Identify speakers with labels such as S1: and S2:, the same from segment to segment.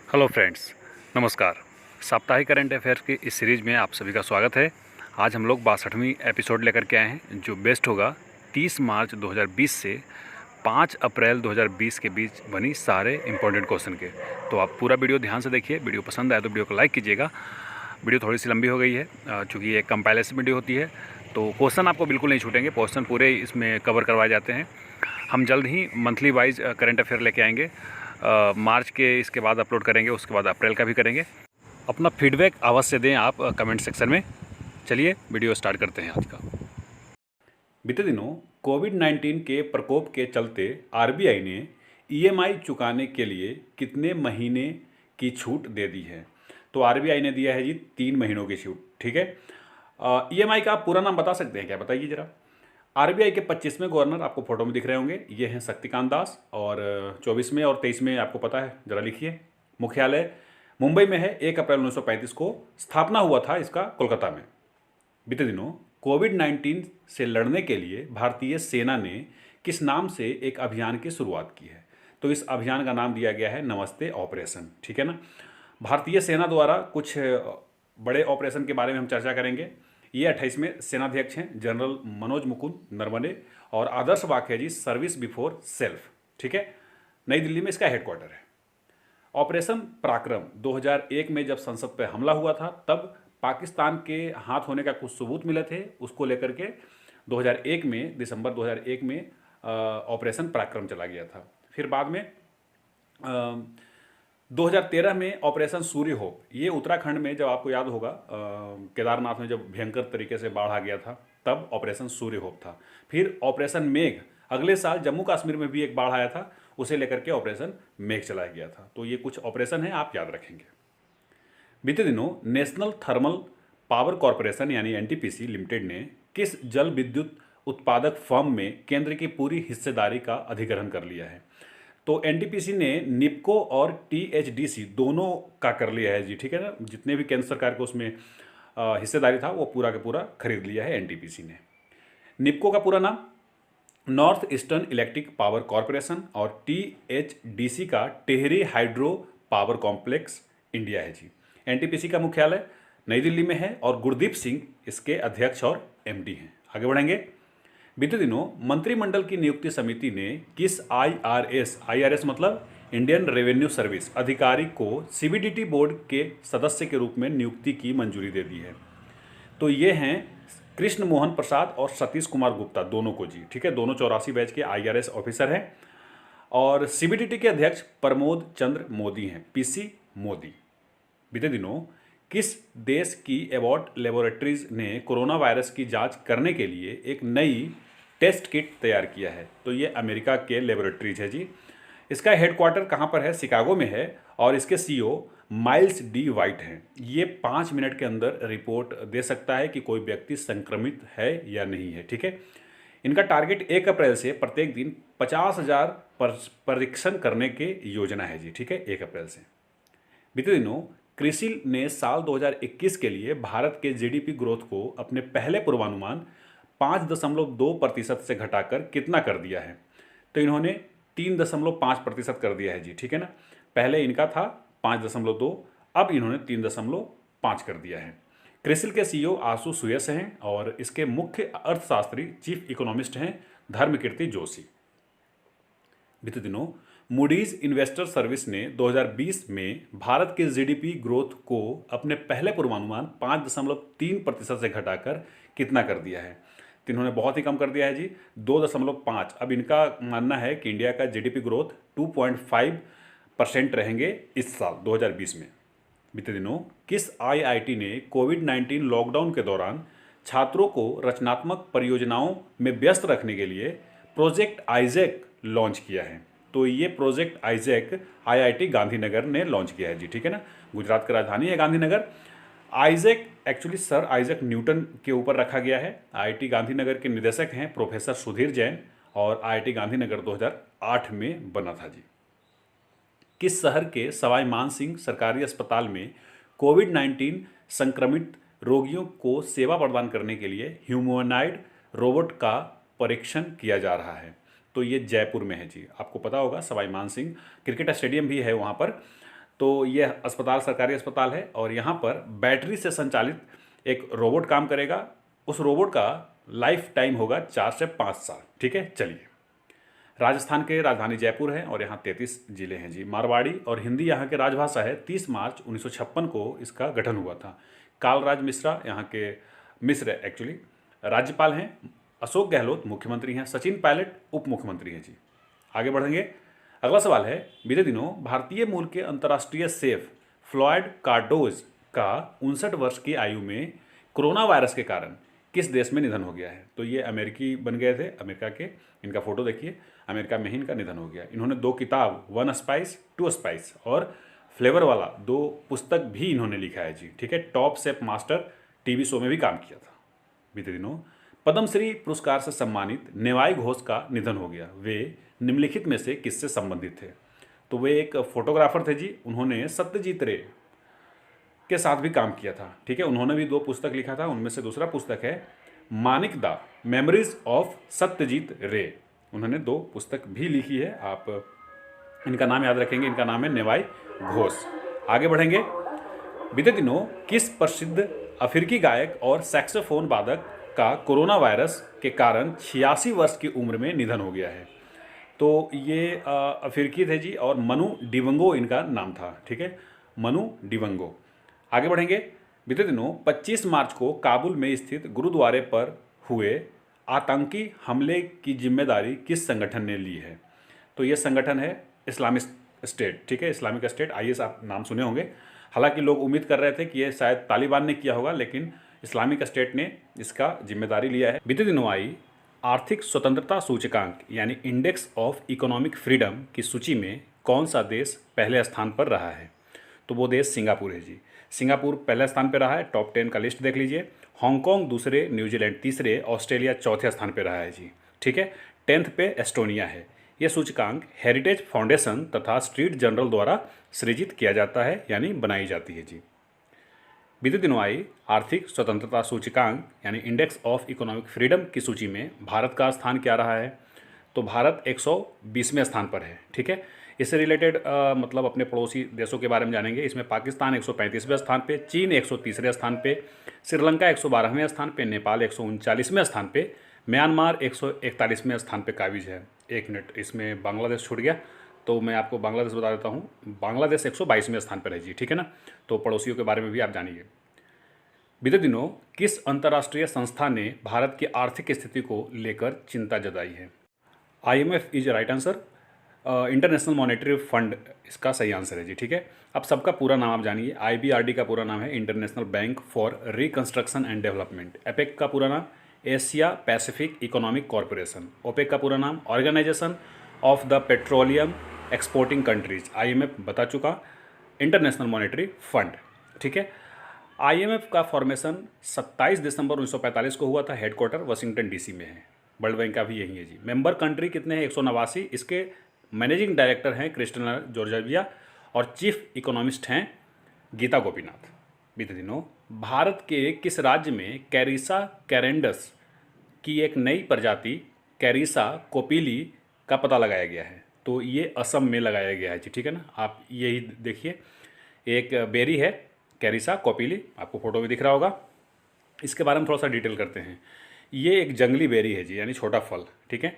S1: Hello friends, नमस्कार। साप्ताहिक current affairs की इस सीरीज़ में आप सभी का स्वागत है। आज हम लोग 62वीं एपिसोड लेकर के आए हैं, जो बेस्ट होगा 30 मार्च 2020 से 5 अप्रैल 2020 के बीच बनी सारे इंपॉर्टेंट क्वेश्चन के। तो आप पूरा वीडियो ध्यान से देखिए। वीडियो पसंद आए तो वीडियो को लाइक कीजिएगा। वीडियो थोड़ी सी लंबी हो गई है चूँकि ये कंपाइलेशन वीडियो होती है, तो क्वेश्चन आपको बिल्कुल नहीं छूटेंगे। क्वेश्चन पूरे इसमें कवर करवाए जाते हैं। हम जल्द ही मंथली वाइज करंट अफेयर लेके आएंगे। मार्च के इसके बाद अपलोड करेंगे, उसके बाद अप्रैल का भी करेंगे। अपना फीडबैक अवश्य दें आप कमेंट सेक्शन में। चलिए वीडियो स्टार्ट करते हैं आज का। बीते दिनों कोविड-19 के प्रकोप के चलते आरबीआई ने ईएमआई चुकाने के लिए कितने महीने की छूट दे दी है? तो आरबीआई ने दिया है जी 3 महीनों की छूट। ठीक है। ईएमआई का आप पूरा नाम बता सकते हैं क्या? बताइए जरा। आरबीआई के 25वें गवर्नर आपको फोटो में दिख रहे होंगे, ये हैं शक्तिकांत दास। और 24वें और 23वें आपको पता है, जरा लिखिए। मुख्यालय मुंबई में है। 1 अप्रैल 1935 को स्थापना हुआ था इसका कोलकाता में। बीते दिनों कोविड-19 से लड़ने के लिए भारतीय सेना ने किस नाम से एक अभियान की शुरुआत की है? तो इस अभियान का नाम दिया गया है नमस्ते ऑपरेशन। ठीक है ना। भारतीय सेना द्वारा कुछ बड़े ऑपरेशन के बारे में हम चर्चा करेंगे। ये 28वें सेनाध्यक्ष हैं जनरल मनोज मुकुंद नरवणे, और आदर्श वाक्य है जी सर्विस बिफोर सेल्फ। ठीक है। नई दिल्ली में इसका हेडक्वार्टर है। ऑपरेशन पराक्रम 2001 में जब संसद पर हमला हुआ था, तब पाकिस्तान के हाथ होने का कुछ सबूत मिले थे। उसको लेकर के 2001 में, दिसंबर 2001 में ऑपरेशन पराक्रम चला गया था। फिर बाद में 2013 में ऑपरेशन सूर्य होप, ये उत्तराखंड में, जब आपको याद होगा केदारनाथ में जब भयंकर तरीके से बाढ़ आ गया था, तब ऑपरेशन सूर्य होप था। फिर ऑपरेशन मेघ, अगले साल जम्मू कश्मीर में भी एक बाढ़ आया था, उसे लेकर के ऑपरेशन मेघ चलाया गया था। तो ये कुछ ऑपरेशन है, आप याद रखेंगे। बीते दिनों नेशनल थर्मल पावर कॉरपोरेशन यानी एनटीपीसी लिमिटेड ने किस जल विद्युत उत्पादक फर्म में केंद्र की पूरी हिस्सेदारी का अधिग्रहण कर लिया है? तो एनटीपीसी ने निपको और टीएचडीसी दोनों का कर लिया है जी। ठीक है ना। जितने भी केंद्र सरकार को उसमें हिस्सेदारी था, वो पूरा का पूरा खरीद लिया है एनटीपीसी ने। निपको का पूरा नाम north eastern electric power corporation, और टीएचडीसी का Tehri hydro power complex India है जी। एनटीपीसी का मुख्यालय नई दिल्ली में है, और गुरदीप सिंह इसके अध्यक्ष और एमडी हैं। आगे बढ़ेंगे। बीते दिनों मंत्रिमंडल की नियुक्ति समिति ने किस आईआरएस मतलब इंडियन रेवेन्यू सर्विस अधिकारी को सीबीडीटी बोर्ड के सदस्य के रूप में नियुक्ति की मंजूरी दे दी है? तो ये हैं कृष्ण मोहन प्रसाद और सतीश कुमार गुप्ता, दोनों को जी। ठीक है। दोनों 84 बैच के आईआरएस ऑफिसर हैं। और सीबीडीटी के अध्यक्ष प्रमोद चंद्र मोदी हैं, पीसी मोदी। बीते दिनों किस देश की एबॉट लेबोरेटरीज ने कोरोना वायरस की जांच करने के लिए एक नई टेस्ट किट तैयार किया है? तो ये अमेरिका के लेबोरेटरीज है जी। इसका हेडक्वार्टर कहाँ पर है? शिकागो में है, और इसके सीईओ माइल्स डी वाइट हैं। ये 5 मिनट के अंदर रिपोर्ट दे सकता है कि कोई व्यक्ति संक्रमित है या नहीं है। ठीक है। इनका टारगेट 1 अप्रैल से प्रत्येक दिन 50,000 परीक्षण करने की योजना है जी। ठीक है। 1 अप्रैल से। बीते दिनों क्रिसिल ने साल 2021 के लिए भारत के जीडीपी ग्रोथ को अपने पहले पूर्वानुमान 5.2% से घटाकर कितना कर दिया है? तो इन्होंने 3.5% कर दिया है जी। ठीक है ना। पहले इनका था 5.2, अब इन्होंने 3.5 कर दिया है। क्रिसिल के सीईओ आशु सुयश हैं, और इसके मुख्य अर्थशास्त्री चीफ इकोनॉमिस्ट हैं धर्मकीर्ति जोशी। बीते दिनों मूडीज इन्वेस्टर सर्विस ने 2020 में भारत के जीडीपी ग्रोथ को अपने पहले पूर्वानुमान 5.3% से घटाकर कितना कर दिया है? तो इन्होंने बहुत ही कम कर दिया है जी, 2.5। अब इनका मानना है कि इंडिया का जीडीपी ग्रोथ 2.5% रहेंगे इस साल 2020 में। बीते दिनों किस आईआईटी ने कोविड-19 लॉकडाउन के दौरान छात्रों को रचनात्मक परियोजनाओं में व्यस्त रखने के लिए प्रोजेक्ट आइजैक लॉन्च किया है? तो ये प्रोजेक्ट आइजैक आईआईटी गांधीनगर ने लॉन्च किया है जी। ठीक है ना। गुजरात की राजधानी है Gandhinagar. Isaac actually sir Isaac Newton के ऊपर रखा गया है। आईआईटी गांधीनगर के निदेशक हैं प्रोफेसर सुधीर जैन, और आईआईटी गांधीनगर 2008 में बना था जी। किस शहर के सवाई मान सिंह सरकारी अस्पताल में कोविड-19 संक्रमित रोगियों को सेवा प्रदान करने के लिए ह्यूमनॉइड रोबोट का परीक्षण किया जा रहा है? तो ये जयपुर में है जी। आपको पता होगा सवाई मान सिंह क्रिकेट स्टेडियम भी है वहाँ पर। तो यह अस्पताल सरकारी अस्पताल है और यहाँ पर बैटरी से संचालित एक रोबोट काम करेगा। उस रोबोट का लाइफ टाइम होगा 4 से 5 साल। ठीक है, चलिए। राजस्थान के राजधानी जयपुर है और यहाँ 33 जिले हैं जी। मारवाड़ी और हिंदी यहाँ के राजभाषा है। 30 मार्च 1956 को इसका गठन हुआ था। कालराज मिश्रा यहाँ के मिश्र एक्चुअली राज्यपाल हैं। अशोक गहलोत मुख्यमंत्री हैं। सचिन पायलट उप मुख्यमंत्री हैं जी। आगे बढ़ेंगे। अगला सवाल है, बीते दिनों भारतीय मूल के अंतर्राष्ट्रीय सेफ फ्लॉयड कार्डोज का 59 वर्ष की आयु में कोरोना वायरस के कारण किस देश में निधन हो गया है? तो ये अमेरिकी बन गए थे, अमेरिका के। इनका फोटो देखिए, अमेरिका में ही इनका निधन हो गया। इन्होंने 2 किताब, 1 स्पाइस 2 स्पाइस और फ्लेवर वाला 2 पुस्तक भी इन्होंने लिखा है जी। ठीक है, top chef master TV show में भी काम किया था। बीते दिनों पद्मश्री पुरस्कार से सम्मानित नेवाई घोष का निधन हो गया। वे निम्नलिखित में से किससे संबंधित थे? तो वे एक फोटोग्राफर थे जी। उन्होंने सत्यजीत रे के साथ भी काम किया था। ठीक है, उन्होंने भी 2 पुस्तक लिखा था। उनमें से दूसरा पुस्तक है मानिक दा मेमोरीज ऑफ सत्यजीत रे। उन्होंने 2 पुस्तक भी लिखी है। आप इनका नाम याद रखेंगे। इनका नाम है नेवाई घोष। आगे बढ़ेंगे। बीते दिनों किस प्रसिद्ध अफ्रीकी गायक और सैक्सोफोन वादक का कोरोना वायरस के कारण 86 वर्ष की उम्र में निधन हो गया है? तो ये अफ्रीकी थे जी और मनु डिवंगो इनका नाम था। ठीक है, मनु डिवंगो। आगे बढ़ेंगे। बीते दिनों 25 मार्च को काबुल में स्थित गुरुद्वारे पर हुए आतंकी हमले की जिम्मेदारी किस संगठन ने ली है? तो ये संगठन है इस्लामिक स्टेट। ठीक है, इस्लामिक स्टेट, IS आप नाम सुने होंगे। हालांकि लोग उम्मीद कर रहे थे कि ये शायद तालिबान ने किया होगा, लेकिन इस्लामिक स्टेट ने इसका जिम्मेदारी लिया है। बीते दिनों आई आर्थिक स्वतंत्रता सूचकांक यानी इंडेक्स ऑफ इकोनॉमिक फ्रीडम की सूची में कौन सा देश पहले स्थान पर रहा है? तो वो देश सिंगापुर है जी। सिंगापुर पहले स्थान पर रहा है। टॉप 10 का लिस्ट देख लीजिए। हांगकांग दूसरे, न्यूजीलैंड तीसरे, ऑस्ट्रेलिया चौथे स्थान पर रहा है जी। ठीक है, 10th पे एस्टोनिया है। यह सूचकांक हेरिटेज फाउंडेशन तथा स्ट्रीट जर्नल द्वारा सृजित किया जाता है यानी बनाई जाती है जी। बीते दिनों आई आर्थिक स्वतंत्रता सूचकांक यानी इंडेक्स ऑफ इकोनॉमिक फ्रीडम की सूची में भारत का स्थान क्या रहा है? तो भारत 120वें स्थान पर है। ठीक है, इससे रिलेटेड मतलब अपने पड़ोसी देशों के बारे में जानेंगे। इसमें पाकिस्तान 135वें स्थान पे, चीन 130वें स्थान पे, श्रीलंका 112वें स्थान पे, नेपाल 139वें स्थान पे, म्यांमार 141वें स्थान पे काबिज है। 1 मिनट, इसमें बांग्लादेश छूट गया तो मैं आपको बांग्लादेश बता देता हूँ। बांग्लादेश 122वें स्थान पर है जी। ठीक है ना, तो पड़ोसियों के बारे में भी आप जानिए। बीते दिनों किस अंतर्राष्ट्रीय संस्था ने भारत की आर्थिक स्थिति को लेकर चिंता जताई है? IMF is right answer. International Monetary fund इसका सही आंसर है जी। ठीक है, अब सबका पूरा नाम आप जानिए। IBRD का पूरा नाम है International Bank for Reconstruction and Development. APEC का पूरा नाम Asia Pacific Economic Corporation. OPEC का पूरा नाम Organisation of the Petroleum Exporting Countries. IMF बता चुका। International Monetary Fund. ठीक है, IMF का फॉर्मेशन 27 दिसंबर 1945 को हुआ था। हेडक्वार्टर वाशिंगटन DC में है। वर्ल्ड बैंक का भी यही है जी। मेंबर कंट्री कितने हैं? 189। इसके मैनेजिंग डायरेक्टर हैं क्रिस्टिना जॉर्जिया और चीफ इकोनॉमिस्ट हैं गीता गोपीनाथ। बीते दिनों भारत के किस राज्य में कैरिसा कैरेंडस की एक नई प्रजाति कैरिसा कोपिली का पता लगाया गया है? तो ये असम में लगाया गया है जी। ठीक है ना, आप यही देखिए, एक बेरी है कैरिसा कोपिली, आपको फोटो में दिख रहा होगा। इसके बारे में थोड़ा सा डिटेल करते हैं। ये एक जंगली बेरी है जी, यानी छोटा फल। ठीक है,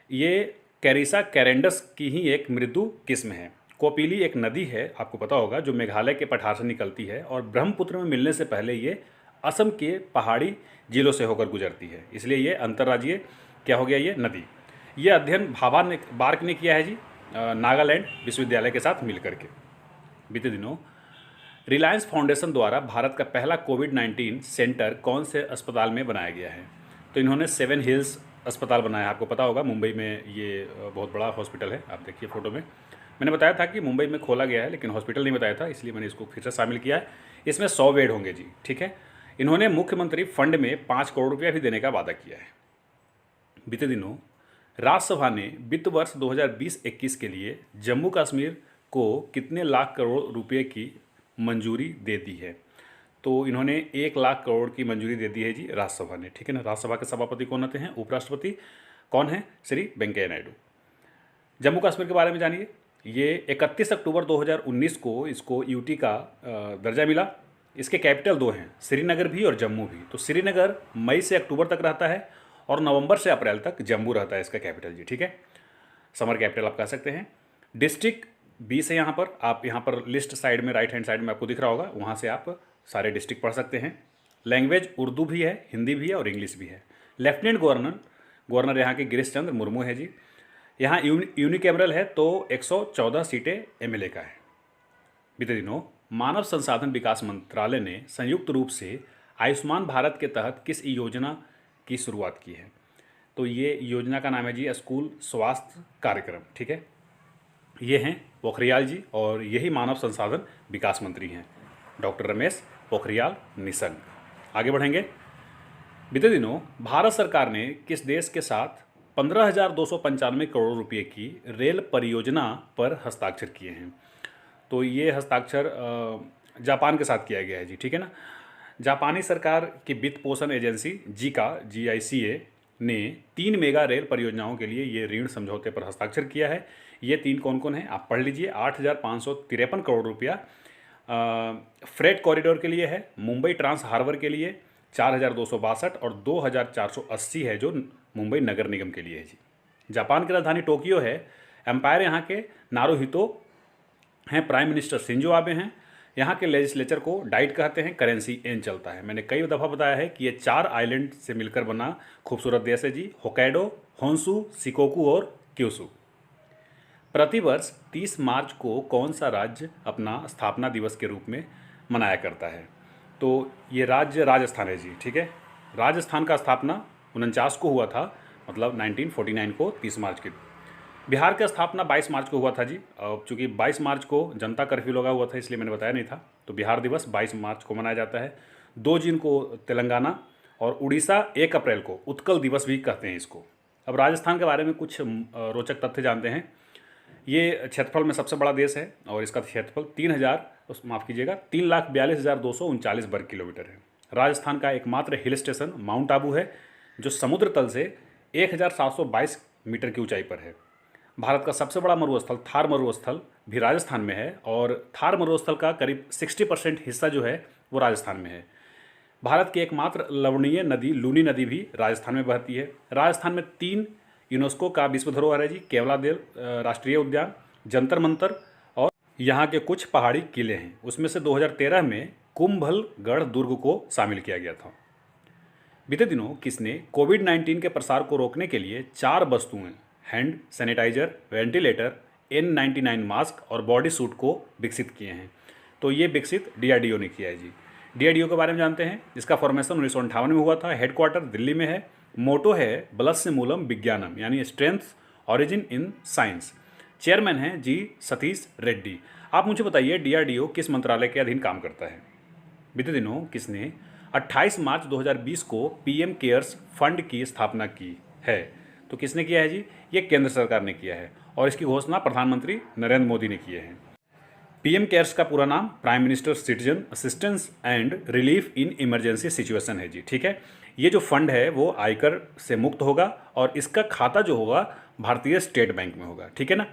S1: ये कैरिसा कैरेंडस की ही एक मृदु किस्म है। कोपिली एक नदी है, आपको पता होगा, जो मेघालय के पठार से निकलती है और ब्रह्मपुत्र में मिलने से पहले ये असम के पहाड़ी जिलों से होकर गुजरती है, इसलिए ये अंतर्राज्यीय क्या हो गया ये नदी। ये अध्ययन भाभा ने बार्क ने किया है जी, नागालैंड विश्वविद्यालय के साथ मिलकर के। बीते दिनों रिलायंस फाउंडेशन द्वारा भारत का पहला कोविड-19 सेंटर कौन से अस्पताल में बनाया गया है? तो इन्होंने 7 हिल्स अस्पताल बनाया, आपको पता होगा मुंबई में ये बहुत बड़ा हॉस्पिटल है। आप देखिए फोटो में, मैंने बताया था कि मुंबई में खोला गया है लेकिन हॉस्पिटल नहीं बताया था, इसलिए मैंने इसको फिर से शामिल किया है। इसमें 100 बेड होंगे जी। ठीक है, इन्होंने मुख्यमंत्री फंड में 5 करोड़ रुपया भी देने का वादा किया है। बीते दिनों राज्यसभा ने वित्त वर्ष 2020-21 के लिए जम्मू कश्मीर को कितने लाख करोड़ रुपये की मंजूरी दे दी है? तो इन्होंने 1 लाख करोड़ की मंजूरी दे दी है जी राज्यसभा ने। ठीक है ना, राज्यसभा के सभापति कौन होते हैं? उपराष्ट्रपति कौन है? श्री वेंकैया नायडू। जम्मू कश्मीर के बारे में जानिए। ये 31 अक्टूबर 2019 को इसको यूटी का दर्जा मिला। इसके कैपिटल दो हैं, श्रीनगर भी और जम्मू भी। तो श्रीनगर मई से अक्टूबर तक रहता है और नवंबर से अप्रैल तक जम्मू रहता है इसका कैपिटल जी, ठीक है। समर कैपिटल आप कह सकते हैं। डिस्ट्रिक्ट 20 है यहाँ पर, आप यहाँ पर लिस्ट साइड में राइट हैंड साइड में आपको दिख रहा होगा, वहाँ से आप सारे डिस्ट्रिक्ट पढ़ सकते हैं। लैंग्वेज उर्दू भी है, हिंदी भी है और इंग्लिश भी है। लेफ्टिनेंट गवर्नर यहाँ के गिरीश चंद्र मुर्मू है जी। यहाँ यूनिकैमरल है तो 114 सीटें एमएलए का है। बीते दिनों मानव संसाधन विकास मंत्रालय ने संयुक्त रूप से आयुष्मान भारत के तहत किस योजना की शुरुआत की है? तो ये योजना का नाम है जी स्कूल स्वास्थ्य कार्यक्रम, ठीक है। ये हैं पोखरियाल जी और यही मानव संसाधन विकास मंत्री हैं, डॉक्टर रमेश पोखरियाल निशंक। आगे बढ़ेंगे। बीते दिनों भारत सरकार ने किस देश के साथ 15,295 करोड़ रुपए की रेल परियोजना पर हस्ताक्षर किए हैं? तो ये हस्ताक्षर जापान के साथ किया गया है जी, ठीक है ना। जापानी सरकार की वित्त पोषण एजेंसी GICA ने 3 मेगा रेल परियोजनाओं के लिए ये ऋण समझौते पर हस्ताक्षर किया है। ये 3 कौन कौन है आप पढ़ लीजिए। 8,553 करोड़ रुपया फ्रेट कॉरिडोर के लिए है, मुंबई ट्रांस हार्बर के लिए 4,262 और 2,480 है जो मुंबई नगर निगम के लिए है जी। जापान की राजधानी टोक्यो है। एम्पायर यहाँ के नारुहितो हैं, प्राइम मिनिस्टर शिंजो आबे हैं। यहाँ के लेजिस्लेचर को डाइट कहते हैं, करेंसी येन चलता है। मैंने कई दफ़ा बताया है कि ये 4 आइलैंड से मिलकर बना खूबसूरत देश है जी, होक्काइडो, होन्शु, शिकोकू और क्यूशु। प्रतिवर्ष 30 मार्च को कौन सा राज्य अपना स्थापना दिवस के रूप में मनाया करता है? तो ये राज्य राजस्थान है जी, ठीक है। राजस्थान का स्थापना 49 को हुआ था, मतलब 1949 को 30 मार्च की। बिहार का स्थापना 22 मार्च को हुआ था जी। चूँकि 22 मार्च को जनता कर्फ्यू लगा हुआ था इसलिए मैंने बताया नहीं था। तो बिहार दिवस 22 मार्च को मनाया जाता है। 2 जून को तेलंगाना और उड़ीसा 1 अप्रैल को उत्कल दिवस भी कहते हैं इसको। अब राजस्थान के बारे में कुछ रोचक तथ्य जानते हैं। ये क्षेत्रफल में सबसे बड़ा देश है और इसका क्षेत्रफल 3,42,239 वर्ग किलोमीटर है। राजस्थान का एकमात्र हिल स्टेशन माउंट आबू है जो समुद्र तल से 1,722 मीटर की ऊंचाई पर है। भारत का सबसे बड़ा मरुस्थल थार मरुस्थल भी राजस्थान में है और थार मरुस्थल का करीब 60% हिस्सा जो है वो राजस्थान में है। भारत की एकमात्र लवणीय नदी लूनी नदी भी राजस्थान में बहती है। राजस्थान में 3 यूनेस्को का विश्व धरोहर है जी, केवलादेव राष्ट्रीय उद्यान, जंतर मंतर और यहाँ के कुछ पहाड़ी किले हैं। उसमें से 2013 में कुंभलगढ़ दुर्ग को शामिल किया गया था। बीते दिनों किसने कोविड-19 के प्रसार को रोकने के लिए 4 वस्तुएं hand sanitiser, ventilator, N99 mask और बॉडी सूट को विकसित किए हैं? तो ये विकसित DRDO ने किया है जी। DRDO के बारे में जानते हैं। इसका फॉर्मेशन 1958 में हुआ था। हेडक्वार्टर दिल्ली में है। मोटो है बलस्य मूलम विज्ञानम, यानी strength origin in science. Chairman हैं जी सतीश रेड्डी। आप मुझे बताइए DRDO किस मंत्रालय के अधीन काम करता है? बीते दिनों किसने 28 मार्च 2020 को PM केयर्स फंड की स्थापना की है? तो किसने किया है जी? ये केंद्र सरकार ने किया है और इसकी घोषणा प्रधानमंत्री नरेंद्र मोदी ने की है। PM केयर्स का पूरा नाम prime minister citizen assistance and relief in emergency situation है जी, ठीक है। ये जो फंड है वो आयकर से मुक्त होगा और इसका खाता जो होगा भारतीय स्टेट बैंक में होगा, ठीक है ना।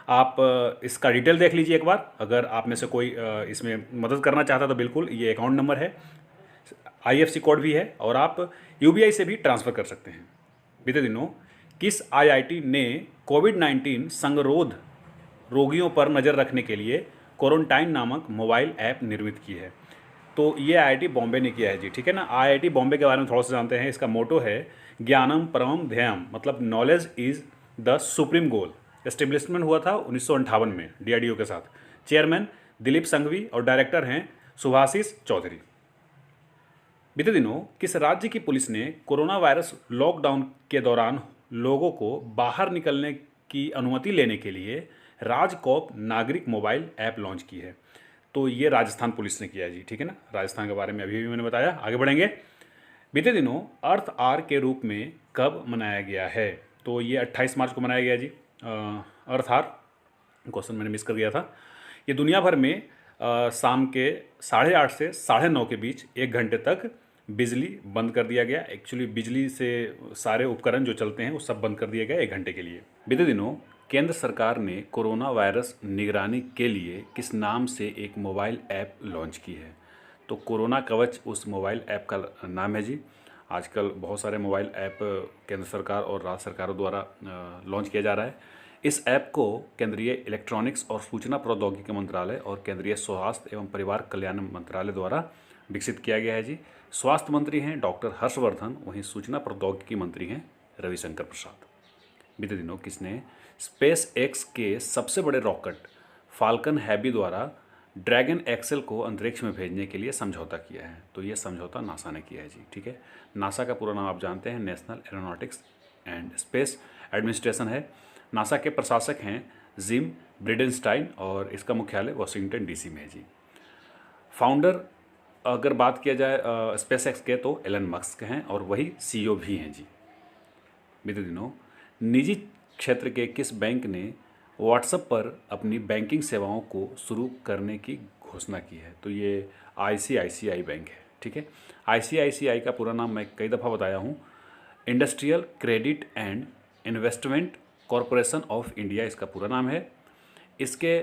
S1: आप इसका डिटेल देख लीजिए एक बार। अगर आप में से कोई इसमें मदद करना चाहता तो बिल्कुल, ये अकाउंट नंबर है, IFSC कोड भी है और आप UBI से भी ट्रांसफ़र कर सकते हैं। बीते दिनों किस IIT ने कोविड-19 संगरोध रोगियों पर नज़र रखने के लिए क्वारंटाइन नामक मोबाइल ऐप निर्मित की है? तो ये IIT बॉम्बे ने किया है जी, ठीक है ना। IIT बॉम्बे के बारे में थोड़ा सा जानते हैं। इसका मोटो है ज्ञानम परमम ध्येयम, मतलब knowledge is the supreme goal. Establishment हुआ था 1958 में DRDO के साथ। चेयरमैन दिलीप संघवी और डायरेक्टर हैं सुभाषिष चौधरी। बीते दिनों किस राज्य की पुलिस ने कोरोना वायरस लॉकडाउन के दौरान लोगों को बाहर निकलने की अनुमति लेने के लिए राजकॉप नागरिक मोबाइल ऐप लॉन्च की है? तो ये राजस्थान पुलिस ने किया है जी, ठीक है ना। राजस्थान के बारे में अभी भी मैंने बताया। आगे बढ़ेंगे। बीते दिनों अर्थ आर के रूप में कब मनाया गया है? तो ये 28 मार्च को मनाया गया जी। अर्थ आर क्वेश्चन मैंने मिस कर गया था। ये दुनिया भर में शाम के 8:30 से 9:30 के बीच 1 घंटे तक बिजली बंद कर दिया गया। एक्चुअली बिजली से सारे उपकरण जो चलते हैं वो सब बंद कर दिए गए 1 घंटे के लिए। बीते दिनों केंद्र सरकार ने कोरोना वायरस निगरानी के लिए किस नाम से एक मोबाइल ऐप लॉन्च की है? तो कोरोना कवच उस मोबाइल ऐप का नाम है जी। आजकल बहुत सारे मोबाइल ऐप केंद्र सरकार और राज्य सरकारों द्वारा लॉन्च किया जा रहा है। इस ऐप को केंद्रीय इलेक्ट्रॉनिक्स और सूचना प्रौद्योगिकी मंत्रालय और केंद्रीय स्वास्थ्य एवं परिवार कल्याण मंत्रालय द्वारा विकसित किया गया है जी। स्वास्थ्य मंत्री हैं डॉक्टर हर्षवर्धन, वहीं सूचना प्रौद्योगिकी मंत्री हैं रविशंकर प्रसाद। बीते दिनों किसने स्पेस एक्स के सबसे बड़े रॉकेट फाल्कन हैवी द्वारा ड्रैगन एक्सेल को अंतरिक्ष में भेजने के लिए समझौता किया है? तो ये समझौता नासा ने किया है जी। ठीक है, नासा का पूरा नाम आप जानते हैं, national aeronautics and space administration है। नासा के प्रशासक हैं जिम ब्रिडेनस्टाइन और इसका मुख्यालय वाशिंगटन डीसी में है जी। फाउंडर अगर बात किया जाए स्पेस एक्स के तो एलन मस्क हैं और वही सीईओ भी हैं जी। बीते दिनों निजी क्षेत्र के किस बैंक ने व्हाट्सएप पर अपनी बैंकिंग सेवाओं को शुरू करने की घोषणा की है? तो ये आईसीआईसीआई बैंक है। ठीक है, आईसीआईसीआई का पूरा नाम मैं कई दफ़ा बताया हूँ, industrial credit and investment corporation of India इसका पूरा नाम है। इसके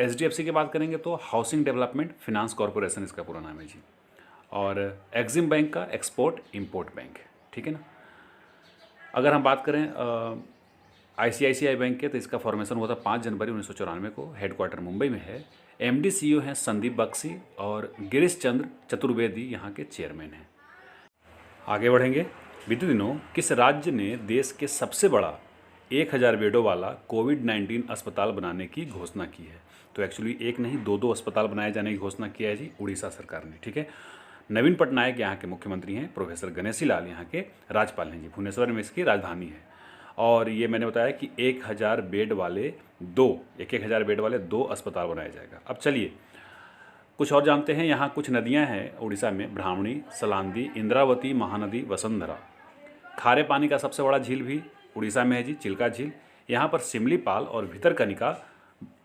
S1: एचडीएफसी की बात करेंगे तो हाउसिंग डेवलपमेंट फिनांस कॉरपोरेशन इसका पूरा नाम है जी। और एक्सिम बैंक का एक्सपोर्ट इंपोर्ट बैंक है। ठीक है ना। अगर हम बात करें आईसीआईसीआई बैंक के तो इसका फॉर्मेशन हुआ था 5 जनवरी 1994 को, हेडक्वार्टर मुंबई में है। एमडी सीईओ हैं संदीप बख्शी और गिरीश चंद्र चतुर्वेदी यहाँ के चेयरमैन हैं। आगे बढ़ेंगे। बीते दिनों किस राज्य ने देश के सबसे बड़ा 1000 बेडों वाला कोविड-19 अस्पताल बनाने की घोषणा की है? तो एक्चुअली एक नहीं, दो अस्पताल बनाए जाने की घोषणा किया है जी उड़ीसा सरकार ने। ठीक है, नवीन पटनायक यहाँ के मुख्यमंत्री हैं, प्रोफेसर गणेशी लाल यहाँ के राज्यपाल हैं जी। भुवनेश्वर में इसकी राजधानी है। और ये मैंने बताया कि 1000 बेड वाले दो अस्पताल बनाया जाएगा। अब चलिए कुछ और जानते हैं। यहाँ कुछ नदियाँ हैं उड़ीसा में, ब्राह्मणी, सलांदी, इंद्रावती, महानदी, वसुंधरा। खारे पानी का सबसे बड़ा झील भी उड़ीसा में है जी, चिल्का झील। यहाँ पर सिमलीपाल और भितरकनिका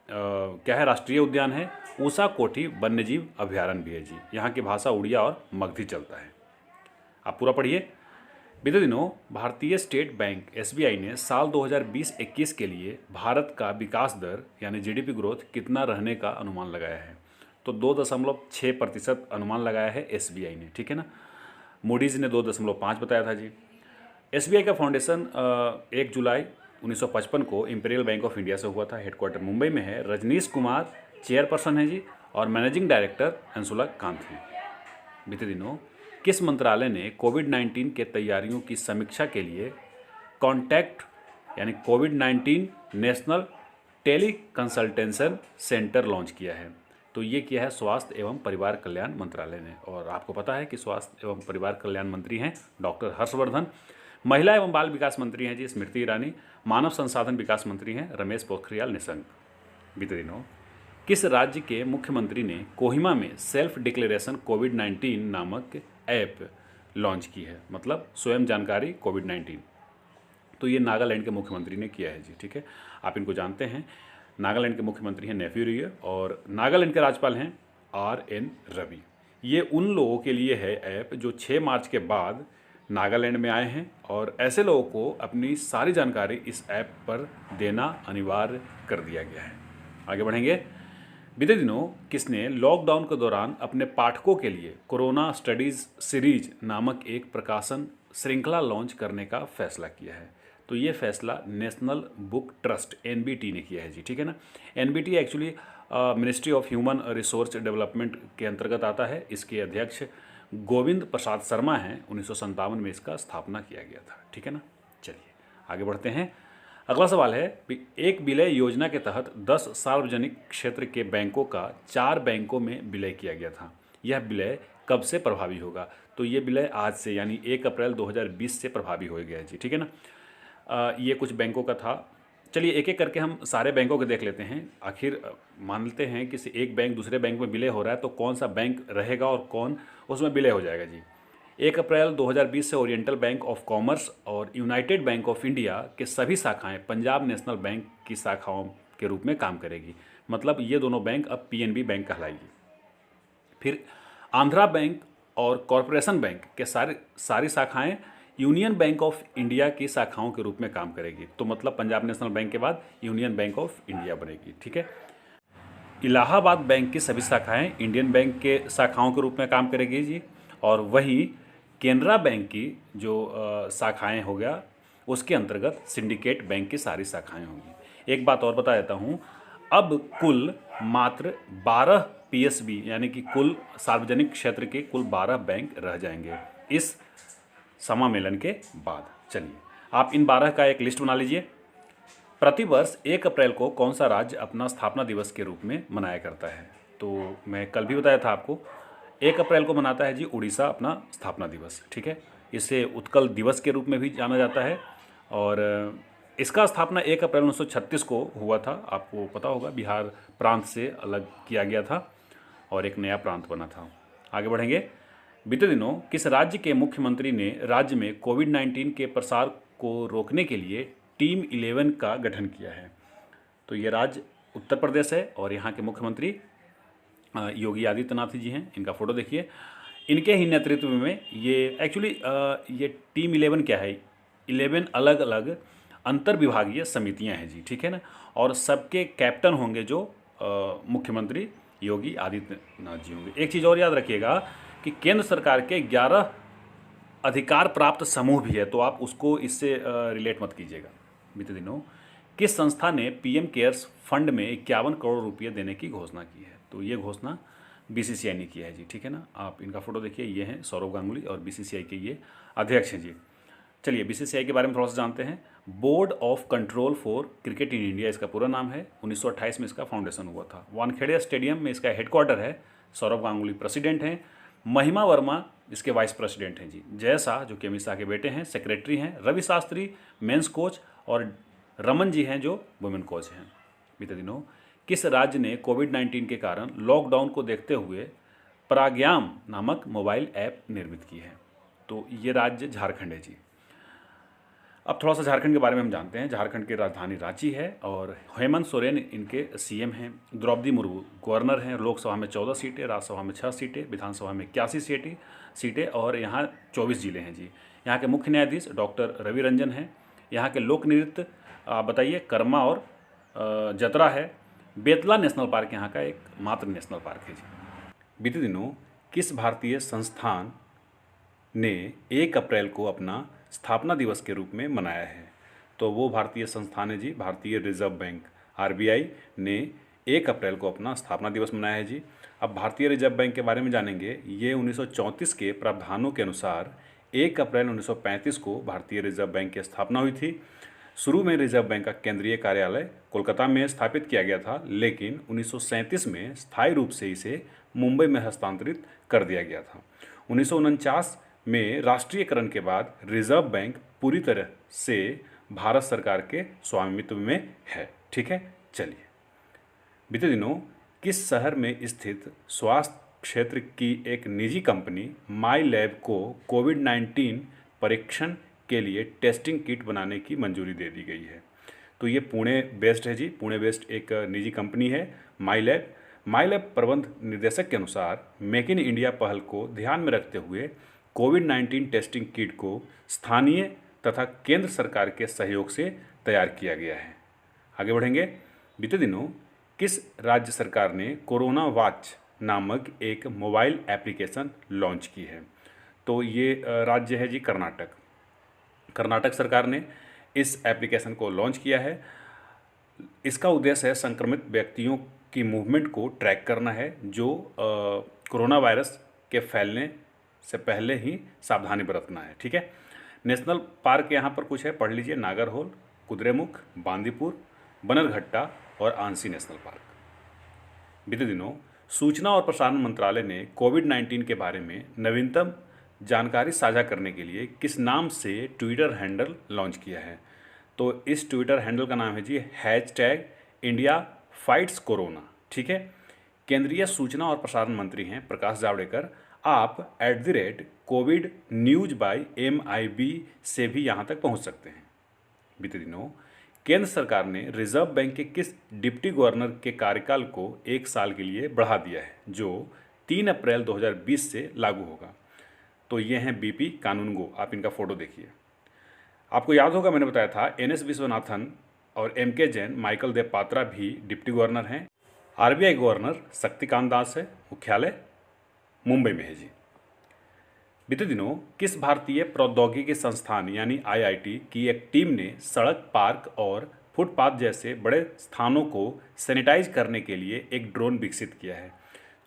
S1: क्या है, राष्ट्रीय उद्यान है। ऊषा कोठी वन्यजीव अभ्यारण्य भी है जी। यहाँ की भाषा उड़िया और मगधी चलता है। आप पूरा पढ़िए। बीते दिनों भारतीय स्टेट बैंक एसबीआई ने साल 2020-21 के लिए भारत का विकास दर यानी जीडीपी ग्रोथ कितना रहने का अनुमान लगाया है? तो 2.6% अनुमान लगाया है एसबीआई ने। ठीक है ना। मूडीज ने 2.5 बताया था जी। एसबीआई का फाउंडेशन 1 जुलाई 1955 को इंपीरियल बैंक ऑफ इंडिया से हुआ था। हेडक्वार्टर मुंबई में है। रजनीश कुमार चेयरपर्सन है जी और मैनेजिंग डायरेक्टर अंशुला कांत हैं। बीते दिनों किस मंत्रालय ने कोविड-19 के तैयारियों की समीक्षा के लिए कॉन्टैक्ट यानी कोविड-19 national teleconsultation centre launch किया है? तो ये किया है स्वास्थ्य एवं परिवार कल्याण मंत्रालय ने। और आपको पता है कि स्वास्थ्य एवं परिवार कल्याण मंत्री हैं डॉक्टर हर्षवर्धन। महिला एवं बाल विकास मंत्री हैं जी स्मृति ईरानी। मानव संसाधन विकास मंत्री हैं रमेश पोखरियाल निशंक। बीते दिनों किस राज्य के मुख्यमंत्री ने कोहिमा में सेल्फ डिक्लेरेशन कोविड-19 नामक ऐप लॉन्च की है? मतलब स्वयं जानकारी कोविड-19। तो ये नागालैंड के मुख्यमंत्री ने किया है जी। ठीक है, आप इनको जानते हैं। नागालैंड के मुख्यमंत्री हैं नेफ्यू रियो और नागालैंड के राज्यपाल हैं RN रवि। ये उन लोगों के लिए है ऐप जो 6 मार्च के बाद नागालैंड में आए हैं और ऐसे लोगों को अपनी सारी जानकारी इस ऐप पर देना अनिवार्य कर दिया गया है। आगे बढ़ेंगे। बीते दिनों किसने लॉकडाउन के दौरान अपने पाठकों के लिए कोरोना स्टडीज सीरीज नामक एक प्रकाशन श्रृंखला लॉन्च करने का फैसला किया है? तो ये फैसला नेशनल बुक ट्रस्ट NBT ने किया है जी। ठीक है ना। NBT actually ministry of human resource development के अंतर्गत आता है। इसके अध्यक्ष गोविंद प्रसाद शर्मा हैं। 1957 में इसका स्थापना किया गया था। ठीक है ना। चलिए आगे बढ़ते हैं। अगला सवाल है, एक विलय योजना के तहत 10 सार्वजनिक क्षेत्र के बैंकों का 4 बैंकों में विलय किया गया था। यह विलय कब से प्रभावी होगा? तो ये विलय आज से यानी 1 अप्रैल 2020 से प्रभावी हो गया है जी। ठीक है ना। ये कुछ बैंकों का था। चलिए एक एक करके हम सारे बैंकों को देख लेते हैं। आखिर मान लेते हैं कि एक बैंक दूसरे बैंक में विलय हो रहा है तो कौन सा बैंक रहेगा और कौन उसमें विलय हो जाएगा जी। 1 अप्रैल 2020 से ओरिएंटल बैंक ऑफ कॉमर्स और यूनाइटेड बैंक ऑफ इंडिया के सभी शाखाएं पंजाब नेशनल बैंक की शाखाओं के रूप में काम करेगी। मतलब ये दोनों बैंक अब PNB बैंक कहलाएगी। फिर आंध्रा बैंक और कॉरपोरेशन बैंक के सारी शाखाएं यूनियन बैंक ऑफ इंडिया की शाखाओं के रूप में काम करेगी। तो मतलब पंजाब नेशनल बैंक के बाद यूनियन बैंक ऑफ इंडिया बनेगी, ठीक है। इलाहाबाद बैंक की सभी शाखाएं इंडियन बैंक के शाखाओं के रूप में काम करेगी जी। और वही केनरा बैंक की जो शाखाएं हो गया, उसके अंतर्गत सिंडिकेट बैंक की सारी शाखाएं होंगी। एक बात और बता देता हूँ, अब कुल मात्र 12 पीएसबी यानी कि कुल सार्वजनिक क्षेत्र के कुल 12 बैंक रह जाएंगे इस समामेलन के बाद। चलिए आप इन 12 का एक लिस्ट बना लीजिए। प्रतिवर्ष 1 अप्रैल को कौन सा राज्य अपना स्थापना दिवस के रूप में मनाया करता है? तो मैं कल भी बताया था आपको, 1 अप्रैल को मनाता है जी उड़ीसा अपना स्थापना दिवस, ठीक है। इसे उत्कल दिवस के रूप में भी जाना जाता है और इसका स्थापना 1 अप्रैल 1936 को हुआ था। आपको पता होगा, बिहार प्रांत से अलग किया गया था और एक नया प्रांत बना था। आगे बढ़ेंगे। बीते दिनों किस राज्य के मुख्यमंत्री ने राज्य में कोविड-19 के प्रसार को रोकने के लिए टीम 11 का गठन किया है? तो ये राज्य उत्तर प्रदेश है और यहाँ के मुख्यमंत्री योगी आदित्यनाथ जी हैं। इनका फोटो देखिए। इनके ही नेतृत्व में ये एक्चुअली ये टीम 11 क्या है, 11 अलग अलग अंतर विभागीय समितियां हैं जी, ठीक है ना। और सबके कैप्टन होंगे जो मुख्यमंत्री योगी आदित्यनाथ जी होंगे। एक चीज़ और याद रखिएगा कि केंद्र सरकार के 11 अधिकार प्राप्त समूह भी है, तो आप उसको इससे रिलेट मत कीजिएगा। बीते दिनों किस संस्था ने पीएम केयर्स फंड में 51 करोड़ रुपये देने की घोषणा की है? तो ये घोषणा बीसीसीआई ने किया है जी, ठीक है ना। आप इनका फोटो देखिए, ये हैं सौरव गांगुली और बीसीसीआई के ये अध्यक्ष हैं जी। चलिए बीसीसीआई के बारे में थोड़ा सा जानते हैं। Board of control for cricket in India इसका पूरा नाम है। 1928 में इसका फाउंडेशन हुआ था। वानखेड़े स्टेडियम में इसका हेडक्वार्टर है। सौरव गांगुली प्रेसिडेंट हैं। महिमा वर्मा इसके वाइस प्रेसिडेंट हैं जी। जय शाह जो कि अमित शाह के बेटे हैं, सेक्रेटरी हैं। रवि शास्त्री मेंस कोच और रमन जी हैं जो वुमेन कोच हैं। बीते दिनों किस राज्य ने कोविड-19 के कारण लॉकडाउन को देखते हुए प्राज्ञाम नामक मोबाइल ऐप निर्मित की है? तो ये राज्य झारखंड है जी। अब थोड़ा सा झारखंड के बारे में हम जानते हैं। झारखंड की राजधानी रांची है और हेमंत सोरेन इनके सीएम हैं। द्रौपदी मुर्मू गवर्नर हैं। लोकसभा में 14 सीटें, राज्यसभा में 6 सीटें, विधानसभा में 81 सीटें और यहाँ 24 जिले हैं जी। यहाँ के मुख्य न्यायाधीश डॉक्टर रवि रंजन हैं। यहाँ के लोक नृत्य आप बताइए, कर्मा और जतरा है। बेतला नेशनल पार्क यहाँ का एक मात्र नेशनल पार्क है जी। बीते दिनों किस भारतीय संस्थान ने 1 अप्रैल को अपना स्थापना दिवस के रूप में मनाया है? तो वो भारतीय संस्थान है जी भारतीय रिजर्व बैंक, आरबीआई ने 1 अप्रैल को अपना स्थापना दिवस मनाया है जी। अब भारतीय रिजर्व बैंक के बारे में जानेंगे। ये 1934 के प्रावधानों के अनुसार 1 अप्रैल 1935 को भारतीय रिजर्व बैंक की स्थापना हुई थी। शुरू में रिजर्व बैंक का केंद्रीय कार्यालय कोलकाता में स्थापित किया गया था, लेकिन 1937 में स्थायी रूप से इसे मुंबई में हस्तांतरित कर दिया गया था। 1949 में राष्ट्रीयकरण के बाद रिजर्व बैंक पूरी तरह से भारत सरकार के स्वामित्व में है, ठीक है। चलिए बीते दिनों किस शहर में स्थित स्वास्थ्य क्षेत्र की एक निजी कंपनी माई लैब को कोविड-19 परीक्षण के लिए टेस्टिंग किट बनाने की मंजूरी दे दी गई है? तो ये पुणे बेस्ड है जी। पुणे बेस्ड एक निजी कंपनी है माई लैब। माई लैब प्रबंध निर्देशक के अनुसार मेक इन इंडिया पहल को ध्यान में रखते हुए कोविड-19 टेस्टिंग किट को स्थानीय तथा केंद्र सरकार के सहयोग से तैयार किया गया है। आगे बढ़ेंगे। बीते दिनों किस राज्य सरकार ने कोरोना वॉच नामक एक मोबाइल एप्लीकेशन लॉन्च की है? तो ये राज्य है जी कर्नाटक। कर्नाटक सरकार ने इस एप्लीकेशन को लॉन्च किया है। इसका उद्देश्य है संक्रमित व्यक्तियों की मूवमेंट को ट्रैक करना है, जो कोरोना वायरस के फैलने से पहले ही सावधानी बरतना है, ठीक है। नेशनल पार्क यहाँ पर कुछ है, पढ़ लीजिए। नागरहोल, कुद्रेमुख, बांदीपुर, बनरघट्टा और आंसी नेशनल पार्क। बीते दिनों सूचना और प्रसारण मंत्रालय ने कोविड-19 के बारे में नवीनतम जानकारी साझा करने के लिए किस नाम से ट्विटर हैंडल लॉन्च किया है? तो इस ट्विटर हैंडल का नाम है जी #IndiaFightsCorona, ठीक है। केंद्रीय सूचना और प्रसारण मंत्री हैं प्रकाश जावड़ेकर। आप @COVID News by MIB से भी यहाँ तक पहुँच सकते हैं। बीते दिनों केंद्र सरकार ने रिजर्व बैंक के किस डिप्टी गवर्नर के कार्यकाल को 1 साल के लिए बढ़ा दिया है, जो 3 अप्रैल 2020 से लागू होगा? तो ये हैं बीपी कानूनगो, आप इनका फोटो देखिए। आपको याद होगा मैंने बताया था एनएस विश्वनाथन और एमके जैन, माइकल देव पात्रा भी डिप्टी गवर्नर हैं। आरबीआई गवर्नर शक्तिकांत दास है, मुख्यालय मुंबई में है जी। बीते दिनों किस भारतीय प्रौद्योगिकी संस्थान यानी आईआईटी की एक टीम ने सड़क, पार्क और फुटपाथ जैसे बड़े स्थानों को सैनिटाइज करने के लिए एक ड्रोन विकसित किया है?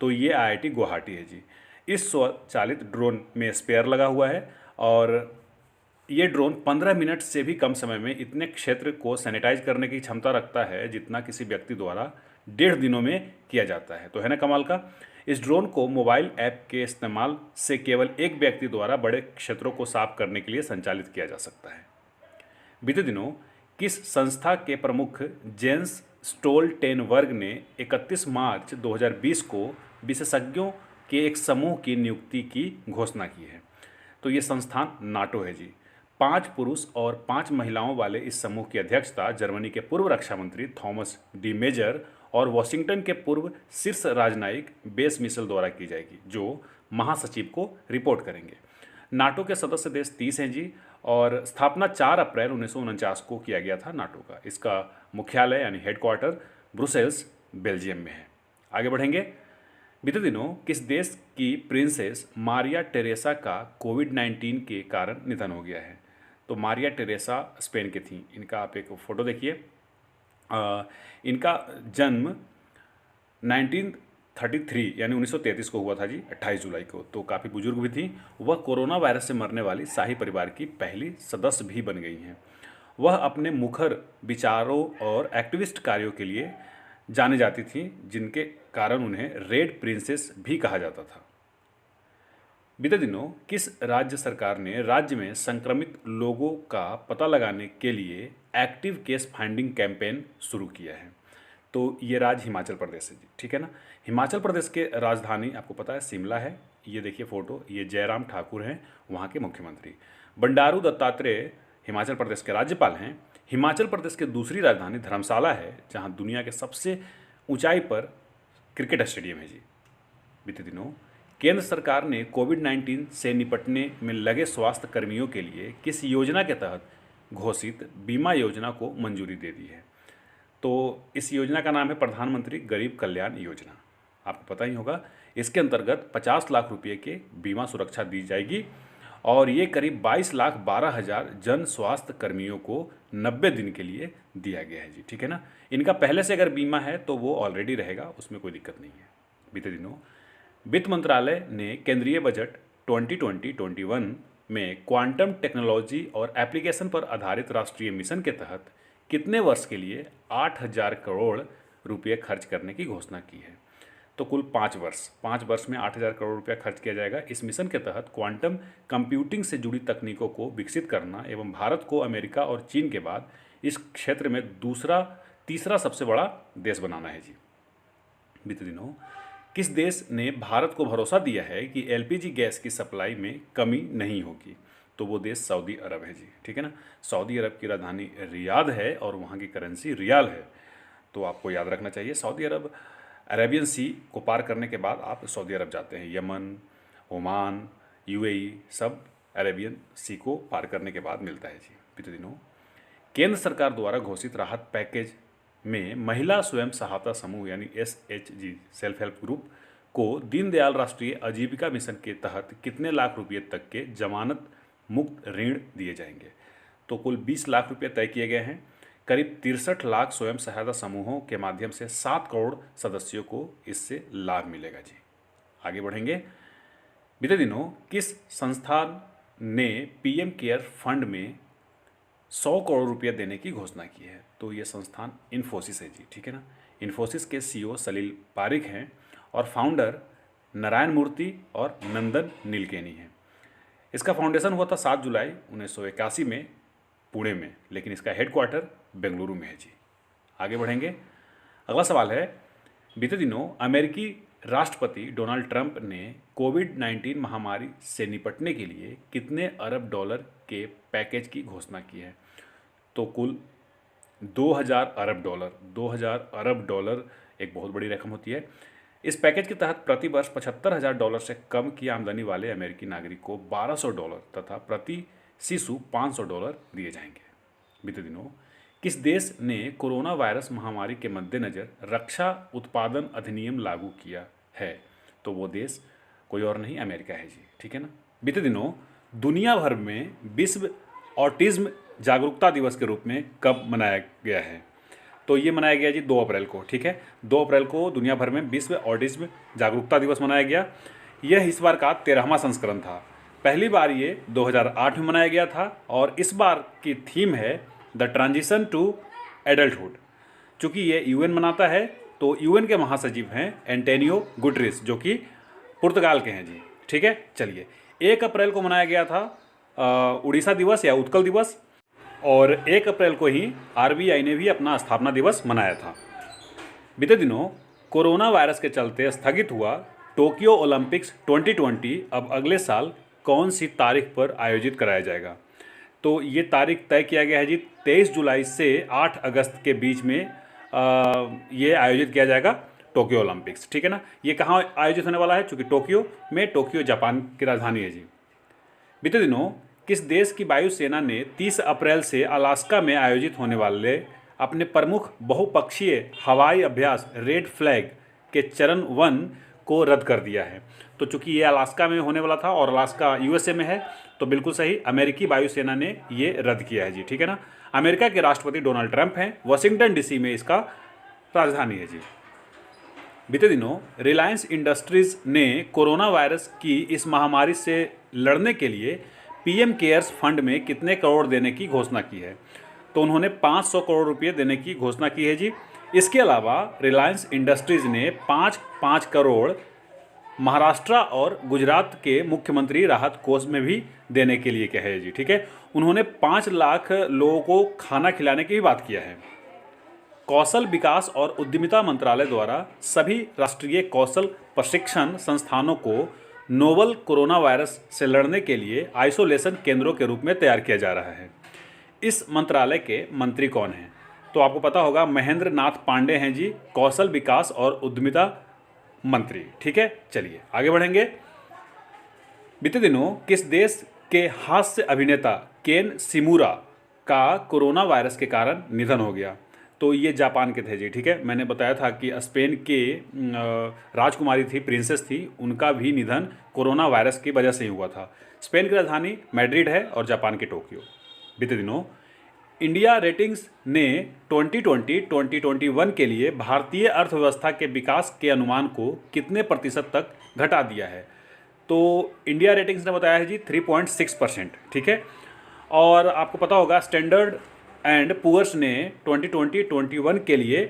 S1: तो ये आईआईटी गुवाहाटी है जी। इस स्वचालित ड्रोन में स्पेयर लगा हुआ है और ये ड्रोन 15 मिनट से भी कम समय में इतने क्षेत्र को सैनिटाइज करने की क्षमता रखता है जितना किसी व्यक्ति द्वारा 1.5 दिनों में किया जाता है। तो है ना कमाल का। इस ड्रोन को मोबाइल ऐप के इस्तेमाल से केवल एक व्यक्ति द्वारा बड़े क्षेत्रों को साफ करने के लिए संचालित किया जा सकता है। बीते दिनों किस संस्था के प्रमुख जेंस स्टोल्टेनबर्ग ने 31 मार्च 2020 को विशेषज्ञों के एक समूह की नियुक्ति की घोषणा की है? तो ये संस्थान नाटो है जी। 5 पुरुष और 5 महिलाओं वाले इस समूह की अध्यक्षता जर्मनी के पूर्व रक्षा मंत्री थॉमस डी मेजर और वॉशिंगटन के पूर्व शीर्ष राजनयिक बेस मिशेल द्वारा की जाएगी, जो महासचिव को रिपोर्ट करेंगे। नाटो के सदस्य देश 30 हैं जी और स्थापना 4 अप्रैल 1949 को किया गया था नाटो का। इसका मुख्यालय यानी हेडक्वार्टर ब्रुसेल्स, बेल्जियम में है। आगे बढ़ेंगे। बीते दिनों किस देश की प्रिंसेस मारिया टेरेसा का कोविड-19 के कारण निधन हो गया है? तो मारिया टेरेसा स्पेन की थी। इनका आप एक फ़ोटो देखिए। इनका जन्म 1933 यानी 1933 को हुआ था जी, 28 जुलाई को। तो काफ़ी बुजुर्ग भी थी। वह कोरोना वायरस से मरने वाली शाही परिवार की पहली सदस्य भी बन गई हैं। वह अपने मुखर विचारों और एक्टिविस्ट कार्यों के लिए जाने जाती थीं, जिनके कारण उन्हें रेड प्रिंसेस भी कहा जाता था। बीते दिनों किस राज्य सरकार ने राज्य में संक्रमित लोगों का पता लगाने के लिए एक्टिव केस फाइंडिंग कैंपेन शुरू किया है? तो ये राज्य हिमाचल प्रदेश है जी, ठीक है ना। हिमाचल प्रदेश के राजधानी आपको पता है शिमला है। ये देखिए फोटो, ये जयराम ठाकुर हैं वहाँ के मुख्यमंत्री। बंडारू दत्तात्रेय हिमाचल प्रदेश के राज्यपाल हैं। हिमाचल प्रदेश की दूसरी राजधानी धर्मशाला है, जहाँ दुनिया के सबसे ऊंचाई पर क्रिकेट स्टेडियम है जी। बीते दिनों केंद्र सरकार ने कोविड-19 से निपटने में लगे स्वास्थ्य कर्मियों के लिए किस योजना के तहत घोषित बीमा योजना को मंजूरी दे दी है? तो इस योजना का नाम है प्रधानमंत्री गरीब कल्याण योजना। आपको पता ही होगा। इसके अंतर्गत 50 लाख रुपए के बीमा सुरक्षा दी जाएगी और ये करीब 22,12,000 जन स्वास्थ्य कर्मियों को 90 दिन के लिए दिया गया है जी, ठीक है ना। इनका पहले से अगर बीमा है तो वो ऑलरेडी रहेगा, उसमें कोई दिक्कत नहीं है। बीते दिनों वित्त मंत्रालय ने केंद्रीय बजट 2020-21 में क्वांटम टेक्नोलॉजी और एप्लीकेशन पर आधारित राष्ट्रीय मिशन के तहत कितने वर्ष के लिए 8,000 करोड़ रुपये खर्च करने की घोषणा की है? तो कुल 5 वर्ष में 8,000 करोड़ रुपया खर्च किया जाएगा। इस मिशन के तहत क्वांटम कंप्यूटिंग से जुड़ी तकनीकों को विकसित करना एवं भारत को अमेरिका और चीन के बाद इस क्षेत्र में तीसरा सबसे बड़ा देश बनाना है जी। बीते दिनों किस देश ने भारत को भरोसा दिया है कि एलपीजी गैस की सप्लाई में कमी नहीं होगी? तो वो देश सऊदी अरब है जी, ठीक है ना। सऊदी अरब की राजधानी रियाद है और वहाँ की करेंसी रियाल है। तो आपको याद रखना चाहिए। सऊदी अरब अरेबियन सी को पार करने के बाद आप सऊदी अरब जाते हैं। यमन, ओमान, यूएई सब अरेबियन सी को पार करने के बाद मिलता है जी। बीते दिनों केंद्र सरकार द्वारा घोषित राहत पैकेज में महिला स्वयं सहायता समूह यानी SHG सेल्फ हेल्प ग्रुप को दीनदयाल राष्ट्रीय आजीविका मिशन के तहत कितने लाख रुपये तक के जमानत मुक्त ऋण दिए जाएंगे? तो कुल 20 लाख रुपये तय किए गए हैं। करीब 63 लाख स्वयं सहायता समूहों के माध्यम से 7 करोड़ सदस्यों को इससे लाभ मिलेगा जी। आगे बढ़ेंगे। बीते दिनों किस संस्थान ने PM केयर फंड में 100 करोड़ रुपये देने की घोषणा की है? तो ये संस्थान इन्फोसिस है जी, ठीक है ना। इन्फोसिस के CEO सलील पारिक हैं और फाउंडर नारायण मूर्ति और नंदन नीलकेनी हैं। इसका फाउंडेशन हुआ था 7 जुलाई 1981 में पुणे में, लेकिन इसका हेडक्वार्टर बेंगलुरु में है जी। आगे बढ़ेंगे। अगला सवाल है, बीते दिनों अमेरिकी राष्ट्रपति डोनाल्ड ट्रंप ने कोविड-19 महामारी से निपटने के लिए कितने अरब डॉलर के पैकेज की घोषणा की है? तो कुल 2,000 अरब डॉलर। 2,000 अरब डॉलर एक बहुत बड़ी रकम होती है। इस पैकेज के तहत प्रति वर्ष $75,000 से कम की आमदनी वाले अमेरिकी नागरिक को $1,200 तथा प्रति शिशु $500 दिए जाएंगे। बीते दिनों किस देश ने कोरोना वायरस महामारी के मद्देनज़र रक्षा उत्पादन अधिनियम लागू किया है? तो वो देश कोई और नहीं, अमेरिका है जी, ठीक है ना। बीते दिनों दुनिया भर में विश्व ऑटिज्म जागरूकता दिवस के रूप में कब मनाया गया है? तो ये मनाया गया जी 2 अप्रैल को, ठीक है। 2 अप्रैल को दुनिया भर में विश्व ऑटिज्म जागरूकता दिवस मनाया गया। यह इस बार का 13वां संस्करण था। पहली बार ये 2008 में मनाया गया था और इस बार की थीम है द ट्रांजिशन टू एडल्टहुड। चूँकि ये यूएन मनाता है तो यूएन के महासचिव हैं एंटोनियो गुटरेस, जो कि पुर्तगाल के हैं जी, ठीक है। चलिए, 1 अप्रैल को मनाया गया था उड़ीसा दिवस या उत्कल दिवस, और 1 अप्रैल को ही आरबीआई ने भी अपना स्थापना दिवस मनाया था। बीते दिनों कोरोना वायरस के चलते स्थगित हुआ टोक्यो ओलंपिक्स 2020 अब अगले साल कौन सी तारीख पर आयोजित कराया जाएगा? तो ये तारीख तय किया गया है जी 23 जुलाई से 8 अगस्त के बीच में ये आयोजित किया जाएगा टोक्यो ओलंपिक्स, ठीक है ना। ये कहाँ आयोजित होने वाला है? चूँकि टोक्यो जापान की राजधानी है जी। बीते दिनों किस देश की वायुसेना ने 30 अप्रैल से अलास्का में आयोजित होने वाले अपने प्रमुख बहुपक्षीय हवाई अभ्यास रेड फ्लैग के चरण 1 को रद्द कर दिया है? तो चूंकि ये अलास्का में होने वाला था और अलास्का यूएसए में है, तो बिल्कुल सही, अमेरिकी वायुसेना ने ये रद्द किया है जी, ठीक है ना। अमेरिका के राष्ट्रपति डोनाल्ड ट्रंप हैं, वाशिंगटन डीसी में इसका राजधानी है जी। बीते दिनों रिलायंस इंडस्ट्रीज ने कोरोना वायरस की इस महामारी से लड़ने के लिए पीएम केयर्स फंड में कितने करोड़ देने की घोषणा की है? तो उन्होंने 500 करोड़ रुपये देने की घोषणा की है जी। इसके अलावा रिलायंस इंडस्ट्रीज ने 5 करोड़ महाराष्ट्र और गुजरात के मुख्यमंत्री राहत कोष में भी देने के लिए कहा है जी, ठीक है। उन्होंने 5 लाख लोगों को खाना खिलाने की भी बात किया है। कौशल विकास और उद्यमिता मंत्रालय द्वारा सभी राष्ट्रीय कौशल प्रशिक्षण संस्थानों को नोवल कोरोना वायरस से लड़ने के लिए आइसोलेशन केंद्रों के रूप में तैयार किया जा रहा है। इस मंत्रालय के मंत्री कौन हैं? तो आपको पता होगा, महेंद्र नाथ पांडे हैं जी, कौशल विकास और उद्यमिता मंत्री, ठीक है। चलिए आगे बढ़ेंगे। बीते दिनों किस देश के हास्य अभिनेता केन शिमुरा का कोरोना वायरस के कारण निधन हो गया? तो ये जापान के थे जी, ठीक है। मैंने बताया था कि स्पेन के राजकुमारी थी, प्रिंसेस थी, उनका भी निधन कोरोना वायरस की वजह से ही हुआ था। स्पेन की राजधानी मैड्रिड है और जापान के टोक्यो। बीते दिनों इंडिया रेटिंग्स ने 2020-2021 के लिए भारतीय अर्थव्यवस्था के विकास के अनुमान को कितने प्रतिशत तक घटा दिया है? तो इंडिया रेटिंग्स ने बताया है जी 3.6%, ठीक है। और आपको पता होगा स्टैंडर्ड एंड पुअर्स ने 2020-21 के लिए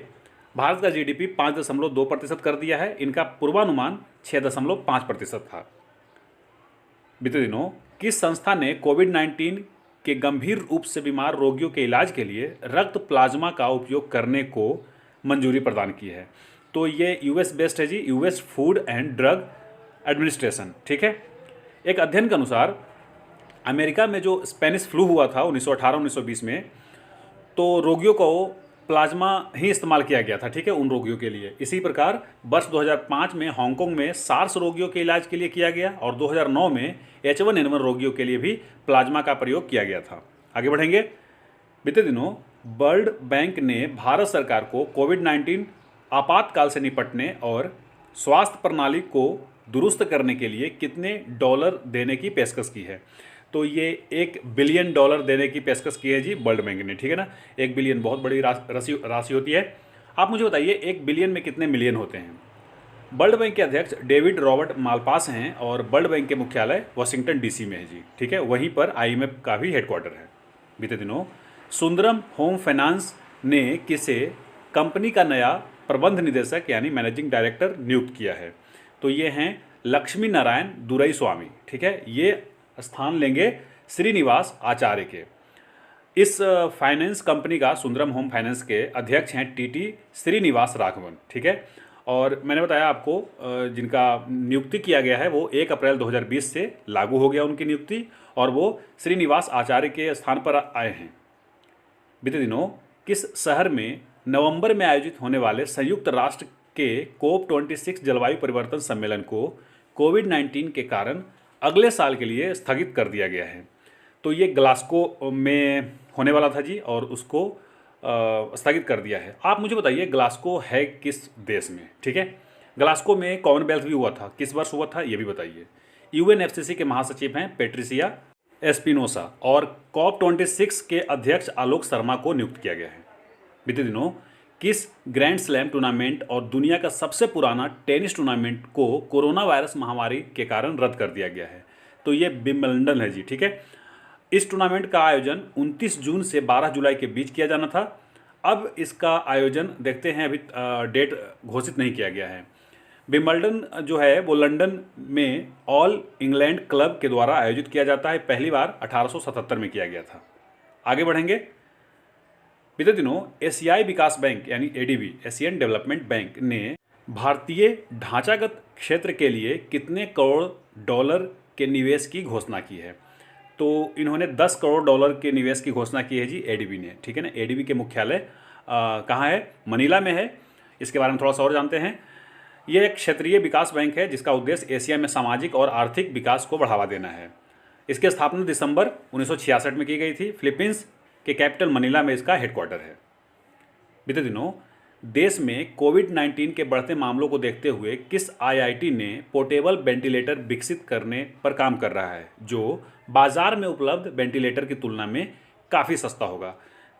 S1: भारत का जीडीपी 5.2% कर दिया है। इनका पूर्वानुमान 6.5% था। बीते दिनों किस संस्था ने कोविड-19 के गंभीर रूप से बीमार रोगियों के इलाज के लिए रक्त प्लाज्मा का उपयोग करने को मंजूरी प्रदान की है? तो ये यूएस बेस्ड है जी, US Food and Drug Administration, ठीक है। एक अध्ययन के अनुसार अमेरिका में जो स्पेनिश फ्लू हुआ था 1918-1920 में, तो रोगियों को प्लाज्मा ही इस्तेमाल किया गया था, ठीक है, उन रोगियों के लिए। इसी प्रकार वर्ष 2005 में हांगकांग में सार्स रोगियों के इलाज के लिए किया गया और 2009 में H1N1 रोगियों के लिए भी प्लाज्मा का प्रयोग किया गया था। आगे बढ़ेंगे। बीते दिनों वर्ल्ड बैंक ने भारत सरकार को कोविड-19 आपातकाल से निपटने और स्वास्थ्य प्रणाली को दुरुस्त करने के लिए कितने डॉलर देने की पेशकश की है? तो ये $1 बिलियन देने की पेशकश की है जी वर्ल्ड बैंक ने, ठीक है ना। 1 बिलियन बहुत बड़ी राशि होती है। आप मुझे बताइए 1 बिलियन में कितने मिलियन होते हैं? वर्ल्ड बैंक के अध्यक्ष डेविड रॉबर्ट मालपास हैं और वर्ल्ड बैंक के मुख्यालय वाशिंगटन डीसी में है जी, ठीक है। वहीं पर IMF का भी हेडक्वार्टर है। बीते दिनों सुंदरम होम फाइनेंस ने किसे कंपनी का नया प्रबंध निदेशक यानी मैनेजिंग डायरेक्टर नियुक्त किया है? तो ये हैं लक्ष्मी नारायण दुरई स्वामी, ठीक है। ये स्थान लेंगे श्रीनिवास आचार्य के। इस फाइनेंस कंपनी का सुंदरम होम फाइनेंस के अध्यक्ष हैं टीटी श्रीनिवास राघवन, ठीक है। और मैंने बताया आपको जिनका नियुक्ति किया गया है वो 1 अप्रैल 2020 से लागू हो गया उनकी नियुक्ति, और वो श्रीनिवास आचार्य के स्थान पर आए हैं। बीते दिनों किस शहर में नवंबर में आयोजित होने वाले संयुक्त राष्ट्र के COP26 जलवायु परिवर्तन सम्मेलन को कोविड-19 के कारण अगले साल के लिए स्थगित कर दिया गया है। तो ये ग्लासगो में होने वाला था जी, और उसको स्थगित कर दिया है। आप मुझे बताइए ग्लासगो है किस देश में? ठीक है, ग्लासगो में कॉमनवेल्थ भी हुआ था, किस वर्ष हुआ था ये भी बताइए। UNFCCC के महासचिव हैं पेट्रिसिया एस्पिनोसा और COP26 के अध्यक्ष आलोक शर्मा को नियुक्त किया गया है। बीते दिनों किस ग्रैंड स्लैम टूर्नामेंट और दुनिया का सबसे पुराना टेनिस टूर्नामेंट को कोरोना वायरस महामारी के कारण रद्द कर दिया गया है? तो ये विंबलडन है जी। ठीक है, इस टूर्नामेंट का आयोजन 29 जून से 12 जुलाई के बीच किया जाना था। अब इसका आयोजन देखते हैं, अभी डेट घोषित नहीं किया गया है। विंबलडन जो है वो लंदन में ऑल इंग्लैंड क्लब के द्वारा आयोजित किया जाता है। पहली बार 1877 में किया गया था। आगे बढ़ेंगे। बीते दिनों एशियाई विकास बैंक यानी ADB, एशियन डेवलपमेंट बैंक ने भारतीय ढांचागत क्षेत्र के लिए कितने करोड़ डॉलर के निवेश की घोषणा की है? तो इन्होंने 10 करोड़ डॉलर के निवेश की घोषणा की है जी ADB ने। ठीक है ना, ADB के मुख्यालय कहाँ है? मनीला में है। इसके बारे में थोड़ा सा और जानते हैं। ये एक क्षेत्रीय विकास बैंक है जिसका उद्देश्य एशिया में सामाजिक और आर्थिक विकास को बढ़ावा देना है। इसकी स्थापना दिसंबर 1966 में की गई थी। फिलीपींस के कैपिटल मनीला में इसका हेडक्वार्टर है। बीते दिनों देश में कोविड-19 के बढ़ते मामलों को देखते हुए किस IIT ने पोर्टेबल वेंटिलेटर विकसित करने पर काम कर रहा है जो बाजार में उपलब्ध वेंटिलेटर की तुलना में काफ़ी सस्ता होगा?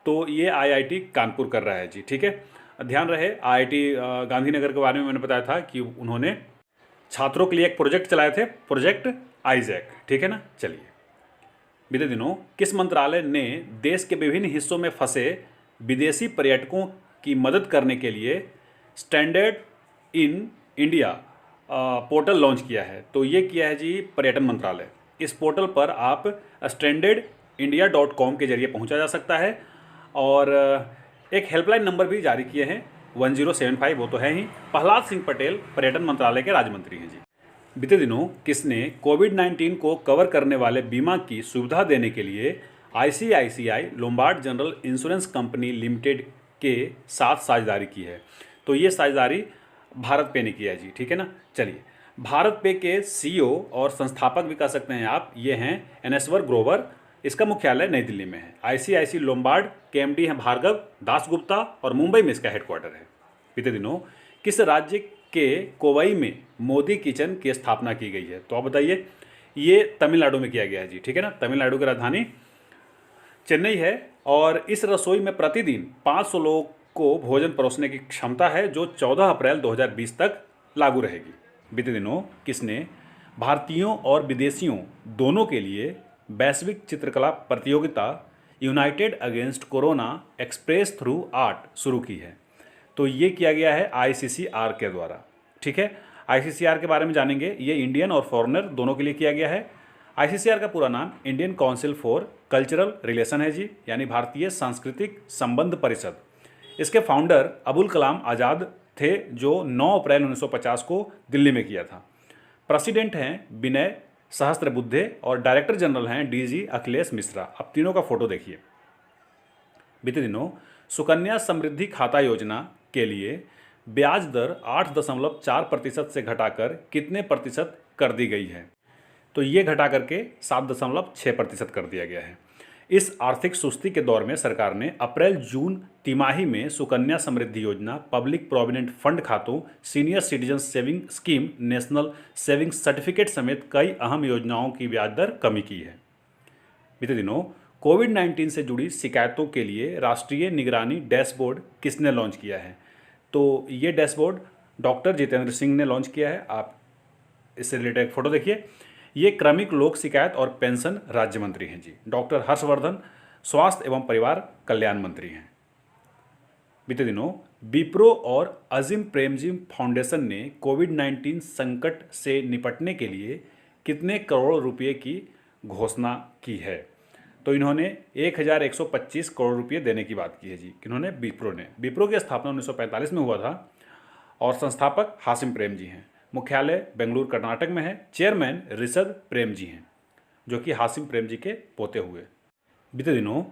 S1: तो ये IIT कानपुर कर रहा है जी। ठीक है, ध्यान रहे IIT गांधीनगर के बारे में मैंने बताया था कि उन्होंने छात्रों के लिए एक प्रोजेक्ट चलाए थे, प्रोजेक्ट आइजैक। ठीक है ना। चलिए, बीते दिनों किस मंत्रालय ने देश के विभिन्न हिस्सों में फंसे विदेशी पर्यटकों की मदद करने के लिए standard in India portal launch किया है? तो ये किया है जी पर्यटन मंत्रालय। इस पोर्टल पर आप standardindia.com के जरिए पहुंचा जा सकता है और एक हेल्पलाइन नंबर भी जारी किए हैं 1075, वो तो है ही। प्रहलाद सिंह पटेल पर्यटन मंत्रालय के राज्य मंत्री हैं जी। बीते दिनों किसने कोविड-19 को कवर करने वाले बीमा की सुविधा देने के लिए ICICI Lombard general insurance company limited के साथ साझेदारी की है? तो ये साझेदारी भारत पे ने किया है जी। ठीक है ना। चलिए, भारत पे के CEO और संस्थापक भी कह सकते हैं आप, ये हैं एनेस्वर ग्रोवर। इसका मुख्यालय नई दिल्ली में है। ICICI लोम्बार्ड के MD हैं भार्गव दासगुप्ता और मुंबई में इसका हेडक्वार्टर है। बीते दिनों किस राज्य के कोवई में मोदी किचन की स्थापना की गई है? तो आप बताइए। ये तमिलनाडु में किया गया है जी। ठीक है ना। तमिलनाडु की राजधानी चेन्नई है और इस रसोई में प्रतिदिन 500 लोगों को भोजन परोसने की क्षमता है जो 14 अप्रैल 2020 तक लागू रहेगी। बीते दिनों किसने भारतीयों और विदेशियों दोनों के लिए वैश्विक चित्रकला प्रतियोगिता United against corona express through art शुरू की है? तो ये किया गया है ICCR के द्वारा। ठीक है, ICCR के बारे में जानेंगे। ये इंडियन और फॉरेनर दोनों के लिए किया गया है। ICCR का पूरा नाम Indian council for cultural relation है जी, यानी भारतीय सांस्कृतिक संबंध परिषद। इसके फाउंडर अबुल कलाम आज़ाद थे जो 9 अप्रैल 1950 को दिल्ली में किया था। प्रेसिडेंट हैं विनय सहस्त्रबुद्धे और डायरेक्टर जनरल हैं DG अखिलेश मिश्रा। अब तीनों का फोटो देखिए। बीते दिनों सुकन्या समृद्धि खाता योजना के लिए ब्याज दर 8.4% से घटाकर कितने प्रतिशत कर दी गई है? तो ये घटा करके 7.6% कर दिया गया है। इस आर्थिक सुस्ती के दौर में सरकार ने अप्रैल जून तिमाही में सुकन्या समृद्धि योजना, पब्लिक प्रोविडेंट फंड खातों, senior citizen saving scheme, national saving certificate समेत कई अहम योजनाओं की ब्याज दर कमी की है। बीते दिनों कोविड-19 से जुड़ी शिकायतों के लिए राष्ट्रीय निगरानी डैशबोर्ड किसने लॉन्च किया है? तो ये डैशबोर्ड डॉक्टर जितेंद्र सिंह ने लॉन्च किया है। आप इससे रिलेटेड एक फोटो देखिए। ये क्रमिक लोक शिकायत और पेंशन राज्य मंत्री हैं जी। डॉक्टर हर्षवर्धन स्वास्थ्य एवं परिवार कल्याण मंत्री हैं। बीते दिनों विप्रो और अजीम प्रेमजी फाउंडेशन ने कोविड-19 संकट से निपटने के लिए कितने करोड़ रुपए की घोषणा की है? तो इन्होंने 1125 करोड़ रुपए देने की बात की है जी। किन्होंने? विप्रो ने। विप्रो की स्थापना 1945 में हुआ था और संस्थापक हासिम प्रेम जी हैं। मुख्यालय बेंगलुरु कर्नाटक में है। चेयरमैन ऋषद प्रेम जी हैं जो कि हासिम प्रेम जी के पोते हुए। बीते दिनों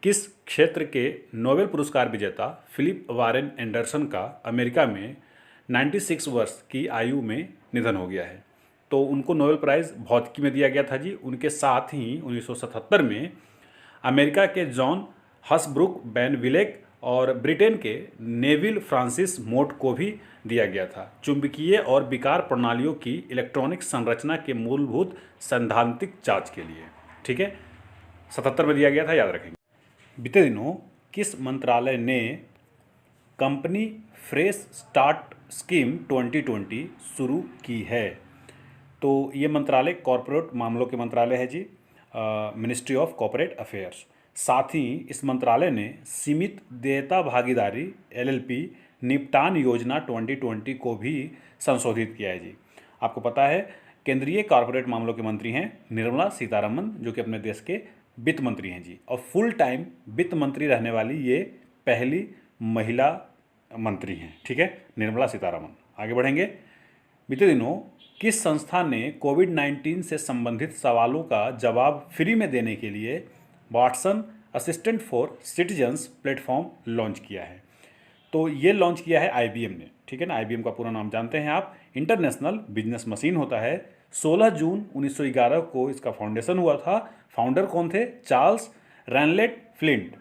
S1: किस क्षेत्र के नोबेल पुरस्कार विजेता फिलिप वारेन एंडरसन का अमेरिका में 96 वर्ष की आयु में निधन हो गया है। तो उनको नोबेल प्राइज़ भौतिकी में दिया गया था जी। उनके साथ ही 1977 में अमेरिका के जॉन हसब्रुक बेनविलेक और ब्रिटेन के नेविल फ्रांसिस मोट को भी दिया गया था चुंबकीय और विकार प्रणालियों की इलेक्ट्रॉनिक संरचना के मूलभूत सैद्धांतिक जांच के लिए। ठीक है, 77 में दिया गया था, याद रखेंगे। बीते दिनों किस मंत्रालय ने कंपनी फ्रेश स्टार्ट स्कीम 2020 शुरू की है? तो ये मंत्रालय कॉरपोरेट मामलों के मंत्रालय है जी, मिनिस्ट्री ऑफ कॉरपोरेट अफेयर्स। साथ ही इस मंत्रालय ने सीमित देयता भागीदारी एलएलपी निपटान योजना 2020 को भी संशोधित किया है जी। आपको पता है केंद्रीय कॉरपोरेट मामलों के मंत्री हैं निर्मला सीतारमन, जो कि अपने देश के वित्त मंत्री हैं जी, और फुल टाइम वित्त मंत्री रहने वाली ये पहली महिला मंत्री हैं। ठीक है, निर्मला सीतारमन। आगे बढ़ेंगे। बीते दिनों किस संस्था ने कोविड-19 से संबंधित सवालों का जवाब फ्री में देने के लिए Watson assistant for citizens platform launch किया है? तो ये लॉन्च किया है आईबीएम ने। ठीक है ना, आईबीएम का पूरा नाम जानते हैं आप, इंटरनेशनल बिजनेस मशीन होता है। 16 जून 1911 को इसका फाउंडेशन हुआ था। फाउंडर कौन थे? Charles Ranlett Flint.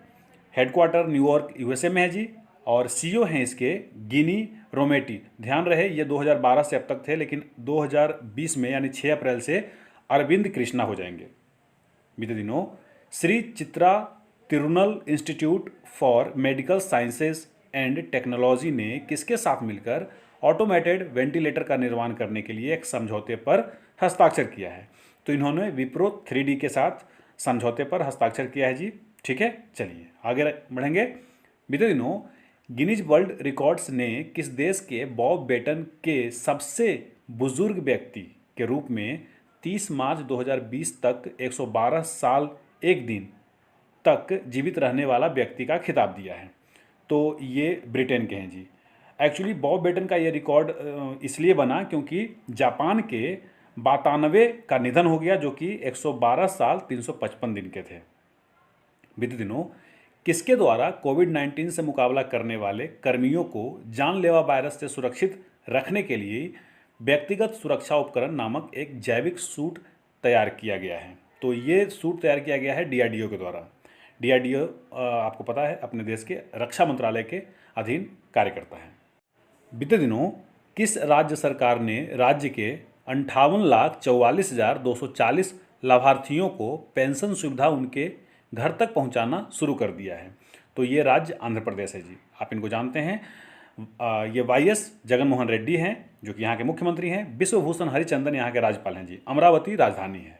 S1: Headquarter New York USA में है जी, और सीईओ हैं इसके गिनी रोमेटी। ध्यान रहे ये 2012 से अब तक थे, लेकिन 2020 में यानी 6 अप्रैल से अरविंद कृष्णा हो जाएंगे। बीते दिनों Shri Chitra Tirunal institute for medical sciences and technology ने किसके साथ मिलकर ऑटोमेटेड वेंटिलेटर का निर्माण करने के लिए एक समझौते पर हस्ताक्षर किया है? तो इन्होंने विप्रो 3D के साथ समझौते पर हस्ताक्षर किया है जी। ठीक है, चलिए आगे बढ़ेंगे। बीते दिनों गिनीज वर्ल्ड रिकॉर्ड्स ने किस देश के बॉब बेटन के सबसे बुजुर्ग व्यक्ति के रूप में 30 मार्च 2020 तक 112 साल 1 दिन तक जीवित रहने वाला व्यक्ति का खिताब दिया है? तो ये ब्रिटेन के हैं जी। एक्चुअली बॉब बेटन का ये रिकॉर्ड इसलिए बना क्योंकि जापान के 92 का निधन हो गया, जो कि 112 साल 355 दिन के थे। बीते दिनों किसके द्वारा कोविड-19 से मुकाबला करने वाले कर्मियों को जानलेवा वायरस से सुरक्षित रखने के लिए व्यक्तिगत सुरक्षा उपकरण नामक एक जैविक सूट तैयार किया गया है? तो ये सूट तैयार किया गया है डीआरडीओ के द्वारा। डीआरडीओ आपको पता है अपने देश के रक्षा मंत्रालय के अधीन कार्य करता है। बीते दिनों किस राज्य सरकार ने राज्य के 58,44,240 लाभार्थियों को पेंशन सुविधा उनके घर तक पहुंचाना शुरू कर दिया है? तो ये राज्य आंध्र प्रदेश है जी। आप इनको जानते हैं। ये वाईएस जगनमोहन रेड्डी हैं, जो कि यहाँ के मुख्यमंत्री हैं। विश्वभूषण हरिचंदन यहाँ के राज्यपाल हैं जी। अमरावती राजधानी है।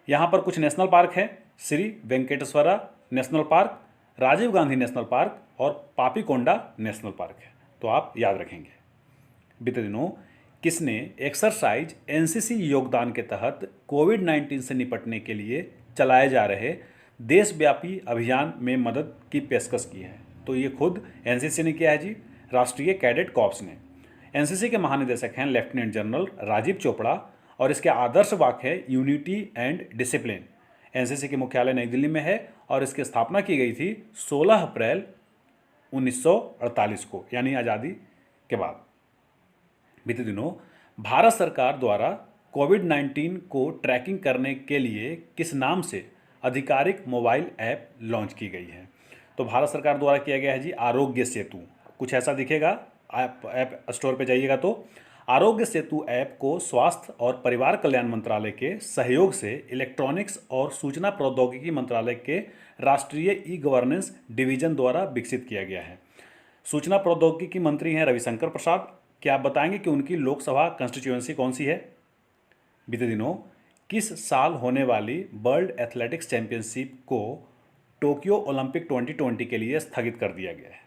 S1: यहाँ पर कुछ नेशनल पार्क हैं, Shri Venkateshwara national park, Rajiv Gandhi national park और पापीकोंडा नेशनल पार्क है। तो आप याद रखेंगे। बीते दिनों किसने एक्सरसाइज एनसीसी योगदान के तहत कोविड-19 से निपटने के लिए चलाए जा रहे देशव्यापी अभियान में मदद की पेशकश की है? तो ये खुद एनसीसी ने किया है जी, राष्ट्रीय कैडेट कॉर्प्स ने। एनसीसी के महानिदेशक हैं लेफ्टिनेंट जनरल राजीव चोपड़ा, और इसके आदर्श वाक्य है यूनिटी एंड डिसिप्लिन। एनसीसी के मुख्यालय नई दिल्ली में है और इसकी स्थापना की गई थी 16 अप्रैल 1948 को, यानी आज़ादी के बाद। बीते दिनों भारत सरकार द्वारा कोविड-19 को ट्रैकिंग करने के लिए किस नाम से आधिकारिक मोबाइल ऐप लॉन्च की गई है? तो भारत सरकार द्वारा किया गया है जी आरोग्य सेतु। कुछ ऐसा दिखेगा, आप ऐप स्टोर पे जाइएगा तो आरोग्य सेतु ऐप को स्वास्थ्य और परिवार कल्याण मंत्रालय के सहयोग से इलेक्ट्रॉनिक्स और सूचना प्रौद्योगिकी मंत्रालय के राष्ट्रीय ई गवर्नेंस डिवीजन द्वारा विकसित किया गया है। सूचना प्रौद्योगिकी मंत्री हैं रविशंकर प्रसाद। क्या आप बताएंगे कि उनकी लोकसभा कंस्टिट्यूएंसी कौन सी है? बीते दिनों किस साल होने वाली वर्ल्ड एथलेटिक्स चैंपियनशिप को टोक्यो ओलंपिक 2020 के लिए स्थगित कर दिया गया है?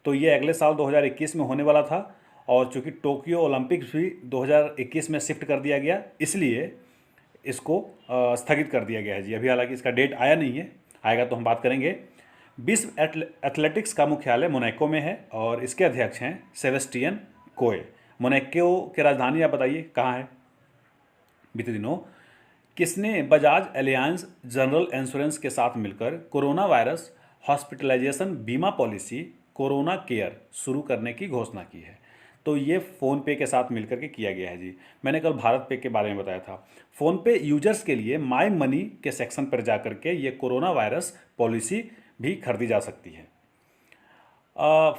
S1: तो ये अगले साल 2021 में होने वाला था, और चूंकि टोक्यो ओलंपिक्स भी 2021 में शिफ्ट कर दिया गया, इसलिए इसको स्थगित कर दिया गया है जी। अभी हालांकि इसका डेट आया नहीं है, आएगा तो हम बात करेंगे। विश्व एथलेटिक्स का मुख्यालय मोनाको में है और इसके अध्यक्ष हैं सेबेस्टियन कोए। मोनाको की राजधानी आप बताइए कहाँ है? बीते दिनों किसने बजाज एलियांस जनरल इंश्योरेंस के साथ मिलकर कोरोना वायरस हॉस्पिटलाइजेशन बीमा पॉलिसी कोरोना केयर शुरू करने की घोषणा की है? तो ये फ़ोनपे के साथ मिलकर के किया गया है जी। मैंने कल भारत पे के बारे में बताया था। फ़ोनपे यूजर्स के लिए माई मनी के सेक्शन पर जा के ये कोरोना वायरस पॉलिसी भी खरीदी जा सकती है।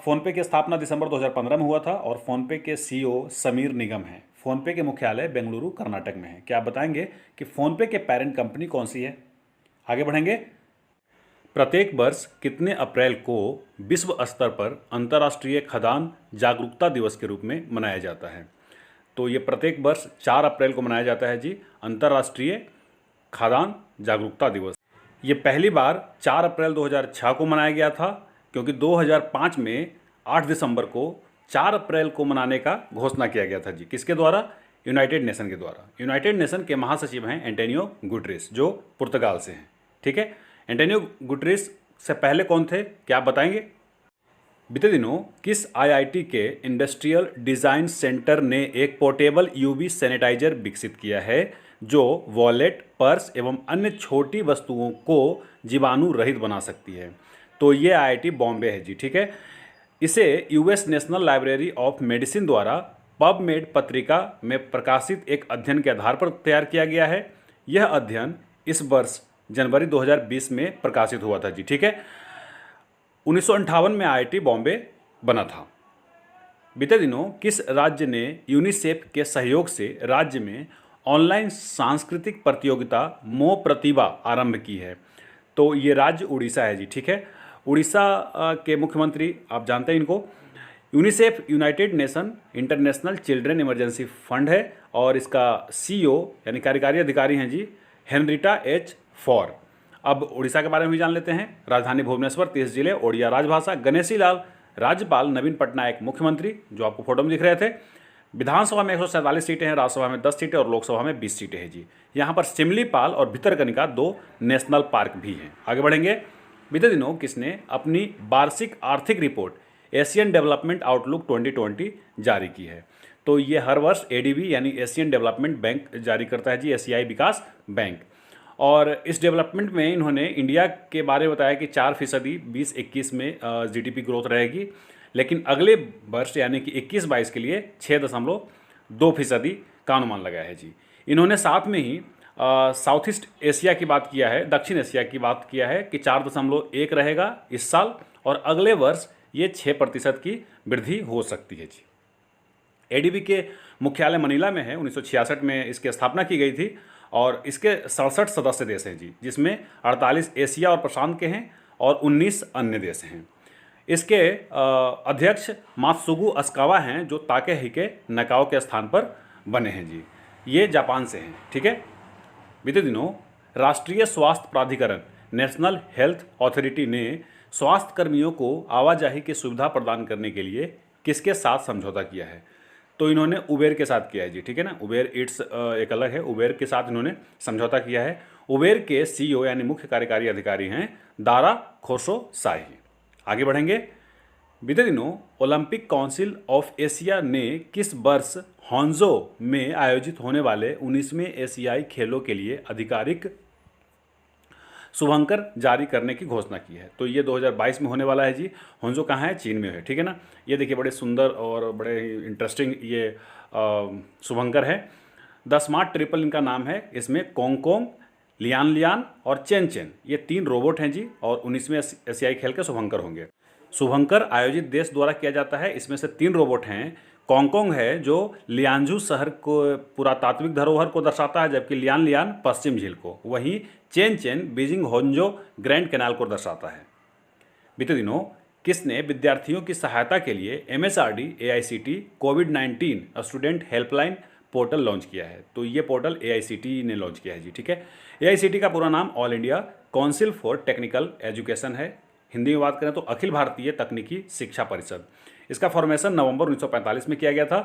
S1: फ़ोनपे की स्थापना दिसंबर 2015 में हुआ था और फ़ोनपे के सीईओ समीर निगम हैं। फ़ोनपे के मुख्यालय बेंगलुरु कर्नाटक में है। क्या आप बताएंगे कि फ़ोनपे के पेरेंट कंपनी कौन सी है? आगे बढ़ेंगे। प्रत्येक वर्ष कितने अप्रैल को विश्व स्तर पर अंतर्राष्ट्रीय खदान जागरूकता दिवस के रूप में मनाया जाता है? तो ये प्रत्येक वर्ष 4 अप्रैल को मनाया जाता है जी, अंतर्राष्ट्रीय खाद्यान्न जागरूकता दिवस। ये पहली बार 4 अप्रैल 2006 को मनाया गया था, क्योंकि 2005 में 8 दिसंबर को 4 अप्रैल को मनाने का घोषणा किया गया था जी। किसके द्वारा? यूनाइटेड नेशन के द्वारा। यूनाइटेड नेशन के महासचिव हैं एंटोनियो गुटेरेस, जो पुर्तगाल से हैं। ठीक है, एंटोनियो गुटेरेस से पहले कौन थे, क्या आप बताएंगे? बीते दिनों किस आईआईटी के इंडस्ट्रियल डिज़ाइन सेंटर ने एक पोर्टेबल यूवी सैनिटाइजर विकसित किया है जो वॉलेट, पर्स एवं अन्य छोटी वस्तुओं को जीवाणु रहित बना सकती है? तो ये आईआईटी बॉम्बे है जी। ठीक है, इसे US national library of medicine द्वारा पबमेड पत्रिका में प्रकाशित एक अध्ययन के आधार पर तैयार किया गया है। यह अध्ययन इस वर्ष जनवरी 2020 में प्रकाशित हुआ था जी। ठीक है, 1958 में आईआईटी बॉम्बे बना था। बीते दिनों किस राज्य ने यूनिसेफ के सहयोग से राज्य में ऑनलाइन सांस्कृतिक प्रतियोगिता मो प्रतिभा आरंभ की है? तो ये राज्य उड़ीसा है जी। ठीक है, उड़ीसा के मुख्यमंत्री आप जानते हैं इनको। UNICEF United nation international children emergency fund है और इसका सीईओ यानी कार्यकारी अधिकारी हैं जी हेनरिटा एच फॉर। अब उड़ीसा के बारे में भी जान लेते हैं। राजधानी भुवनेश्वर, 30 जिले, ओडिया राजभाषा, गणेशी लाल राज्यपाल, नवीन पटनायक मुख्यमंत्री, जो आपको फोटो में दिख रहे थे। विधानसभा में 147 सीटें हैं, राज्यसभा में 10 सीटें और लोकसभा में 20 सीटें हैं जी। यहाँ पर सिमलीपाल और भितरकनिका 2 नेशनल पार्क भी हैं। आगे बढ़ेंगे। बीते दिनों किसने अपनी वार्षिक आर्थिक रिपोर्ट एशियन डेवलपमेंट आउटलुक 2020 जारी की है? तो ये हर वर्ष एडीबी यानी एशियन डेवलपमेंट बैंक जारी करता है जी, एशियाई विकास बैंक। और इस डेवलपमेंट में इन्होंने इंडिया के बारे में बताया कि 4% 2021 में जीडीपी ग्रोथ रहेगी, लेकिन अगले वर्ष यानी कि 21-22 के लिए 6.2% का अनुमान लगाया है जी। इन्होंने साथ में ही साउथ ईस्ट एशिया की बात किया है, दक्षिण एशिया की बात किया है कि 4.1 रहेगा इस साल और अगले वर्ष ये 6% की वृद्धि हो सकती है जी। एडीबी के मुख्यालय मनीला में है। 1966 में इसकी स्थापना की गई थी और इसके 67 सदस्य देश हैं जी, जिसमें 48 एशिया और प्रशांत के हैं और 19 अन्य देश हैं। इसके अध्यक्ष मात्सुगु अस्कावा हैं, जो ताकेहिके नकाओ के स्थान पर बने हैं जी। ये जापान से हैं। ठीक है, बीते दिनों राष्ट्रीय स्वास्थ्य प्राधिकरण नेशनल हेल्थ अथॉरिटी ने स्वास्थ्य कर्मियों को आवाजाही की सुविधा प्रदान करने के लिए किसके साथ समझौता किया है? तो इन्होंने उबेर के साथ किया है जी। ठीक है ना, उबेर ईट्स एक अलग है, उबेर के साथ इन्होंने समझौता किया है। उबेर के सीईओ यानी मुख्य कार्यकारी अधिकारी हैं दारा खोसोसाई। आगे बढ़ेंगे। बीते दिनों ओलंपिक काउंसिल ऑफ एशिया ने किस वर्ष हांगझो में आयोजित होने वाले 19वें एशियाई खेलों के लिए आधिकारिक शुभंकर जारी करने की घोषणा की है? तो ये 2022 में होने वाला है जी। हांगझो कहाँ है? चीन में है। ठीक है ना, ये देखिए बड़े सुंदर और बड़े इंटरेस्टिंग ये शुभंकर है। द स्मार्ट ट्रिपल इनका नाम है। इसमें कोंग लियान लियान और चेन चेन ये 3 रोबोट हैं जी और 19वें एशियाई खेल के शुभंकर होंगे। शुभंकर आयोजित देश द्वारा किया जाता है। इसमें से 3 रोबोट हैं। कोंग है जो लियांजू शहर को पुरातात्विक धरोहर को दर्शाता है, जबकि लियान लियान पश्चिम झील को, वहीं chain chain Beijing Honjo grand canal को दर्शाता है। बीते दिनों किसने विद्यार्थियों की सहायता के लिए एमएचआरडी एआईसीटी कोविड-19 स्टूडेंट हेल्पलाइन पोर्टल लॉन्च किया है? तो ये पोर्टल एआईसीटी ने लॉन्च किया है जी। ठीक है, एआईसीटी का पूरा नाम all India council for technical education है। हिंदी में बात करें तो अखिल भारतीय तकनीकी शिक्षा परिषद। इसका फॉर्मेशन नवंबर 1945 में किया गया था।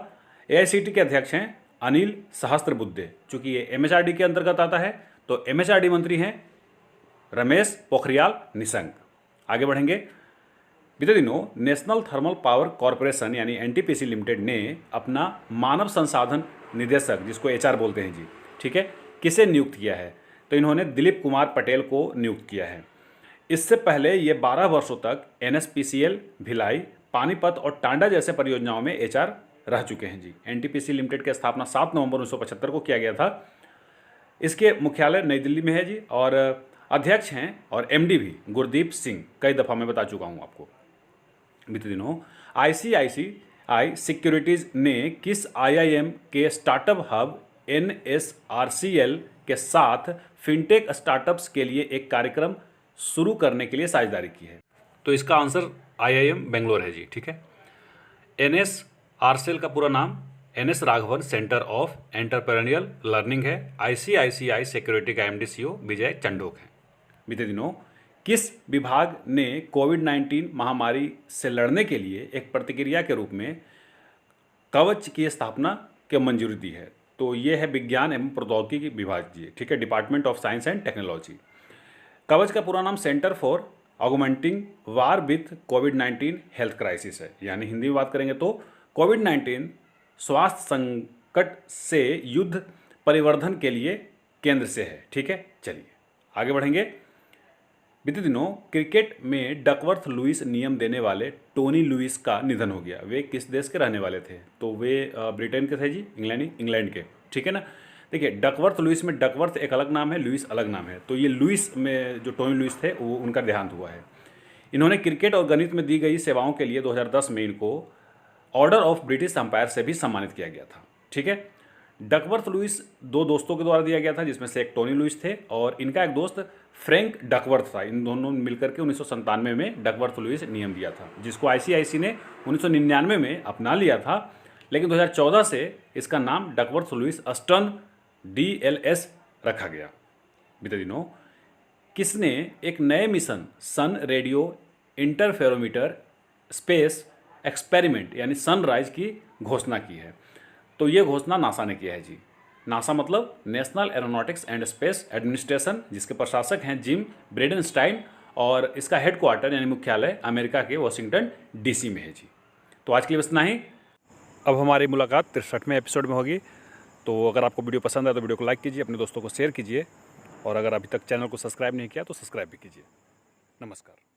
S1: एआईसीटी के अध्यक्ष हैं अनिल सहस्त्रबुद्धे। चूंकि ये एमएचआरडी के अंतर्गत आता है तो एमएचआरडी मंत्री हैं रमेश पोखरियाल निशंक। आगे बढ़ेंगे। बीते दिनों नेशनल थर्मल पावर कॉरपोरेशन यानी एनटीपीसी लिमिटेड ने अपना मानव संसाधन निदेशक, जिसको एचआर बोलते हैं जी, ठीक है, किसे नियुक्त किया है? तो इन्होंने दिलीप कुमार पटेल को नियुक्त किया है। इससे पहले ये 12 वर्षों तक एनएसपीसीएल, भिलाई, पानीपत और टांडा जैसे परियोजनाओं में एचआर रह चुके हैं जी। एनटीपीसी लिमिटेड की स्थापना 7 नवंबर 1975 को किया गया था। इसके मुख्यालय नई दिल्ली में है जी, और अध्यक्ष हैं और एमडी भी गुरदीप सिंह, कई दफ़ा मैं बता चुका हूँ आपको बीते दिनों। आईसीआईसीआई सिक्योरिटीज़ ने किस आईआईएम के स्टार्टअप हब एनएसआरसीएल के साथ फिनटेक स्टार्टअप्स के लिए एक कार्यक्रम शुरू करने के लिए साझेदारी की है? तो इसका आंसर आईआईएम बेंगलोर है जी, ठीक है। एनएसआरसीएल का पूरा नाम NS Raghavan centre of entrepreneurial learning है। आईसीआईसीआई सिक्योरिटी का एमडी सीईओ विजय चंडोक है। बीते दिनों किस विभाग ने कोविड-19 महामारी से लड़ने के लिए एक प्रतिक्रिया के रूप में कवच की स्थापना की मंजूरी दी है? तो ये है विज्ञान एवं प्रौद्योगिकी विभाग जी, ठीक है, department of science and technology. कवच का पूरा नाम centre for augmenting war with covid health crisis है। यानी हिंदी में बात करेंगे तो कोविड-19 स्वास्थ्य संकट से युद्ध परिवर्धन के लिए केंद्र से है, ठीक है। चलिए आगे बढ़ेंगे। बीते दिनों क्रिकेट में डकवर्थ लुईस नियम देने वाले टोनी लुईस का निधन हो गया। वे किस देश के रहने वाले थे? तो वे ब्रिटेन के थे जी, इंग्लैंड के, ठीक है ना। देखिए डकवर्थ लुईस में डकवर्थ एक अलग नाम है, लुईस अलग नाम है। तो ये लुईस में जो टोनी लुईस थे वो उनका देहांत हुआ है। इन्होंने क्रिकेट और गणित में दी गई सेवाओं के लिए 2010 में इनको ऑर्डर ऑफ ब्रिटिश एम्पायर से भी सम्मानित किया गया था, ठीक है। डकवर्थ लुईस 2 दोस्तों के द्वारा दिया गया था, जिसमें से एक टोनी लुईस थे और इनका एक दोस्त फ्रैंक डकवर्थ था। इन दोनों ने मिलकर के 1997 में डकवर्थ लुईस नियम दिया था, जिसको आईसीआईसी ने 1999 में अपना लिया था। लेकिन 2014 से इसका नाम डकवर्थ लुईस अस्टन डीएलएस रखा गया। बीते दिनों किसने एक नए मिशन सन रेडियो इंटरफेरोमीटर स्पेस एक्सपेरिमेंट यानी सनराइज की घोषणा की है? तो ये घोषणा नासा ने किया है जी। नासा मतलब national aeronautics and space administration, जिसके प्रशासक हैं जिम ब्रेडेनस्टाइन, और इसका हेडक्वार्टर यानी मुख्यालय अमेरिका के वाशिंगटन डीसी में है जी। तो आज के लिए बस इतना ही। अब हमारी मुलाकात 63वें एपिसोड में होगी। तो अगर आपको वीडियो पसंद आए तो वीडियो को लाइक कीजिए, अपने दोस्तों को शेयर कीजिए, और अगर अभी तक चैनल को सब्सक्राइब नहीं किया तो सब्सक्राइब भी कीजिए। नमस्कार।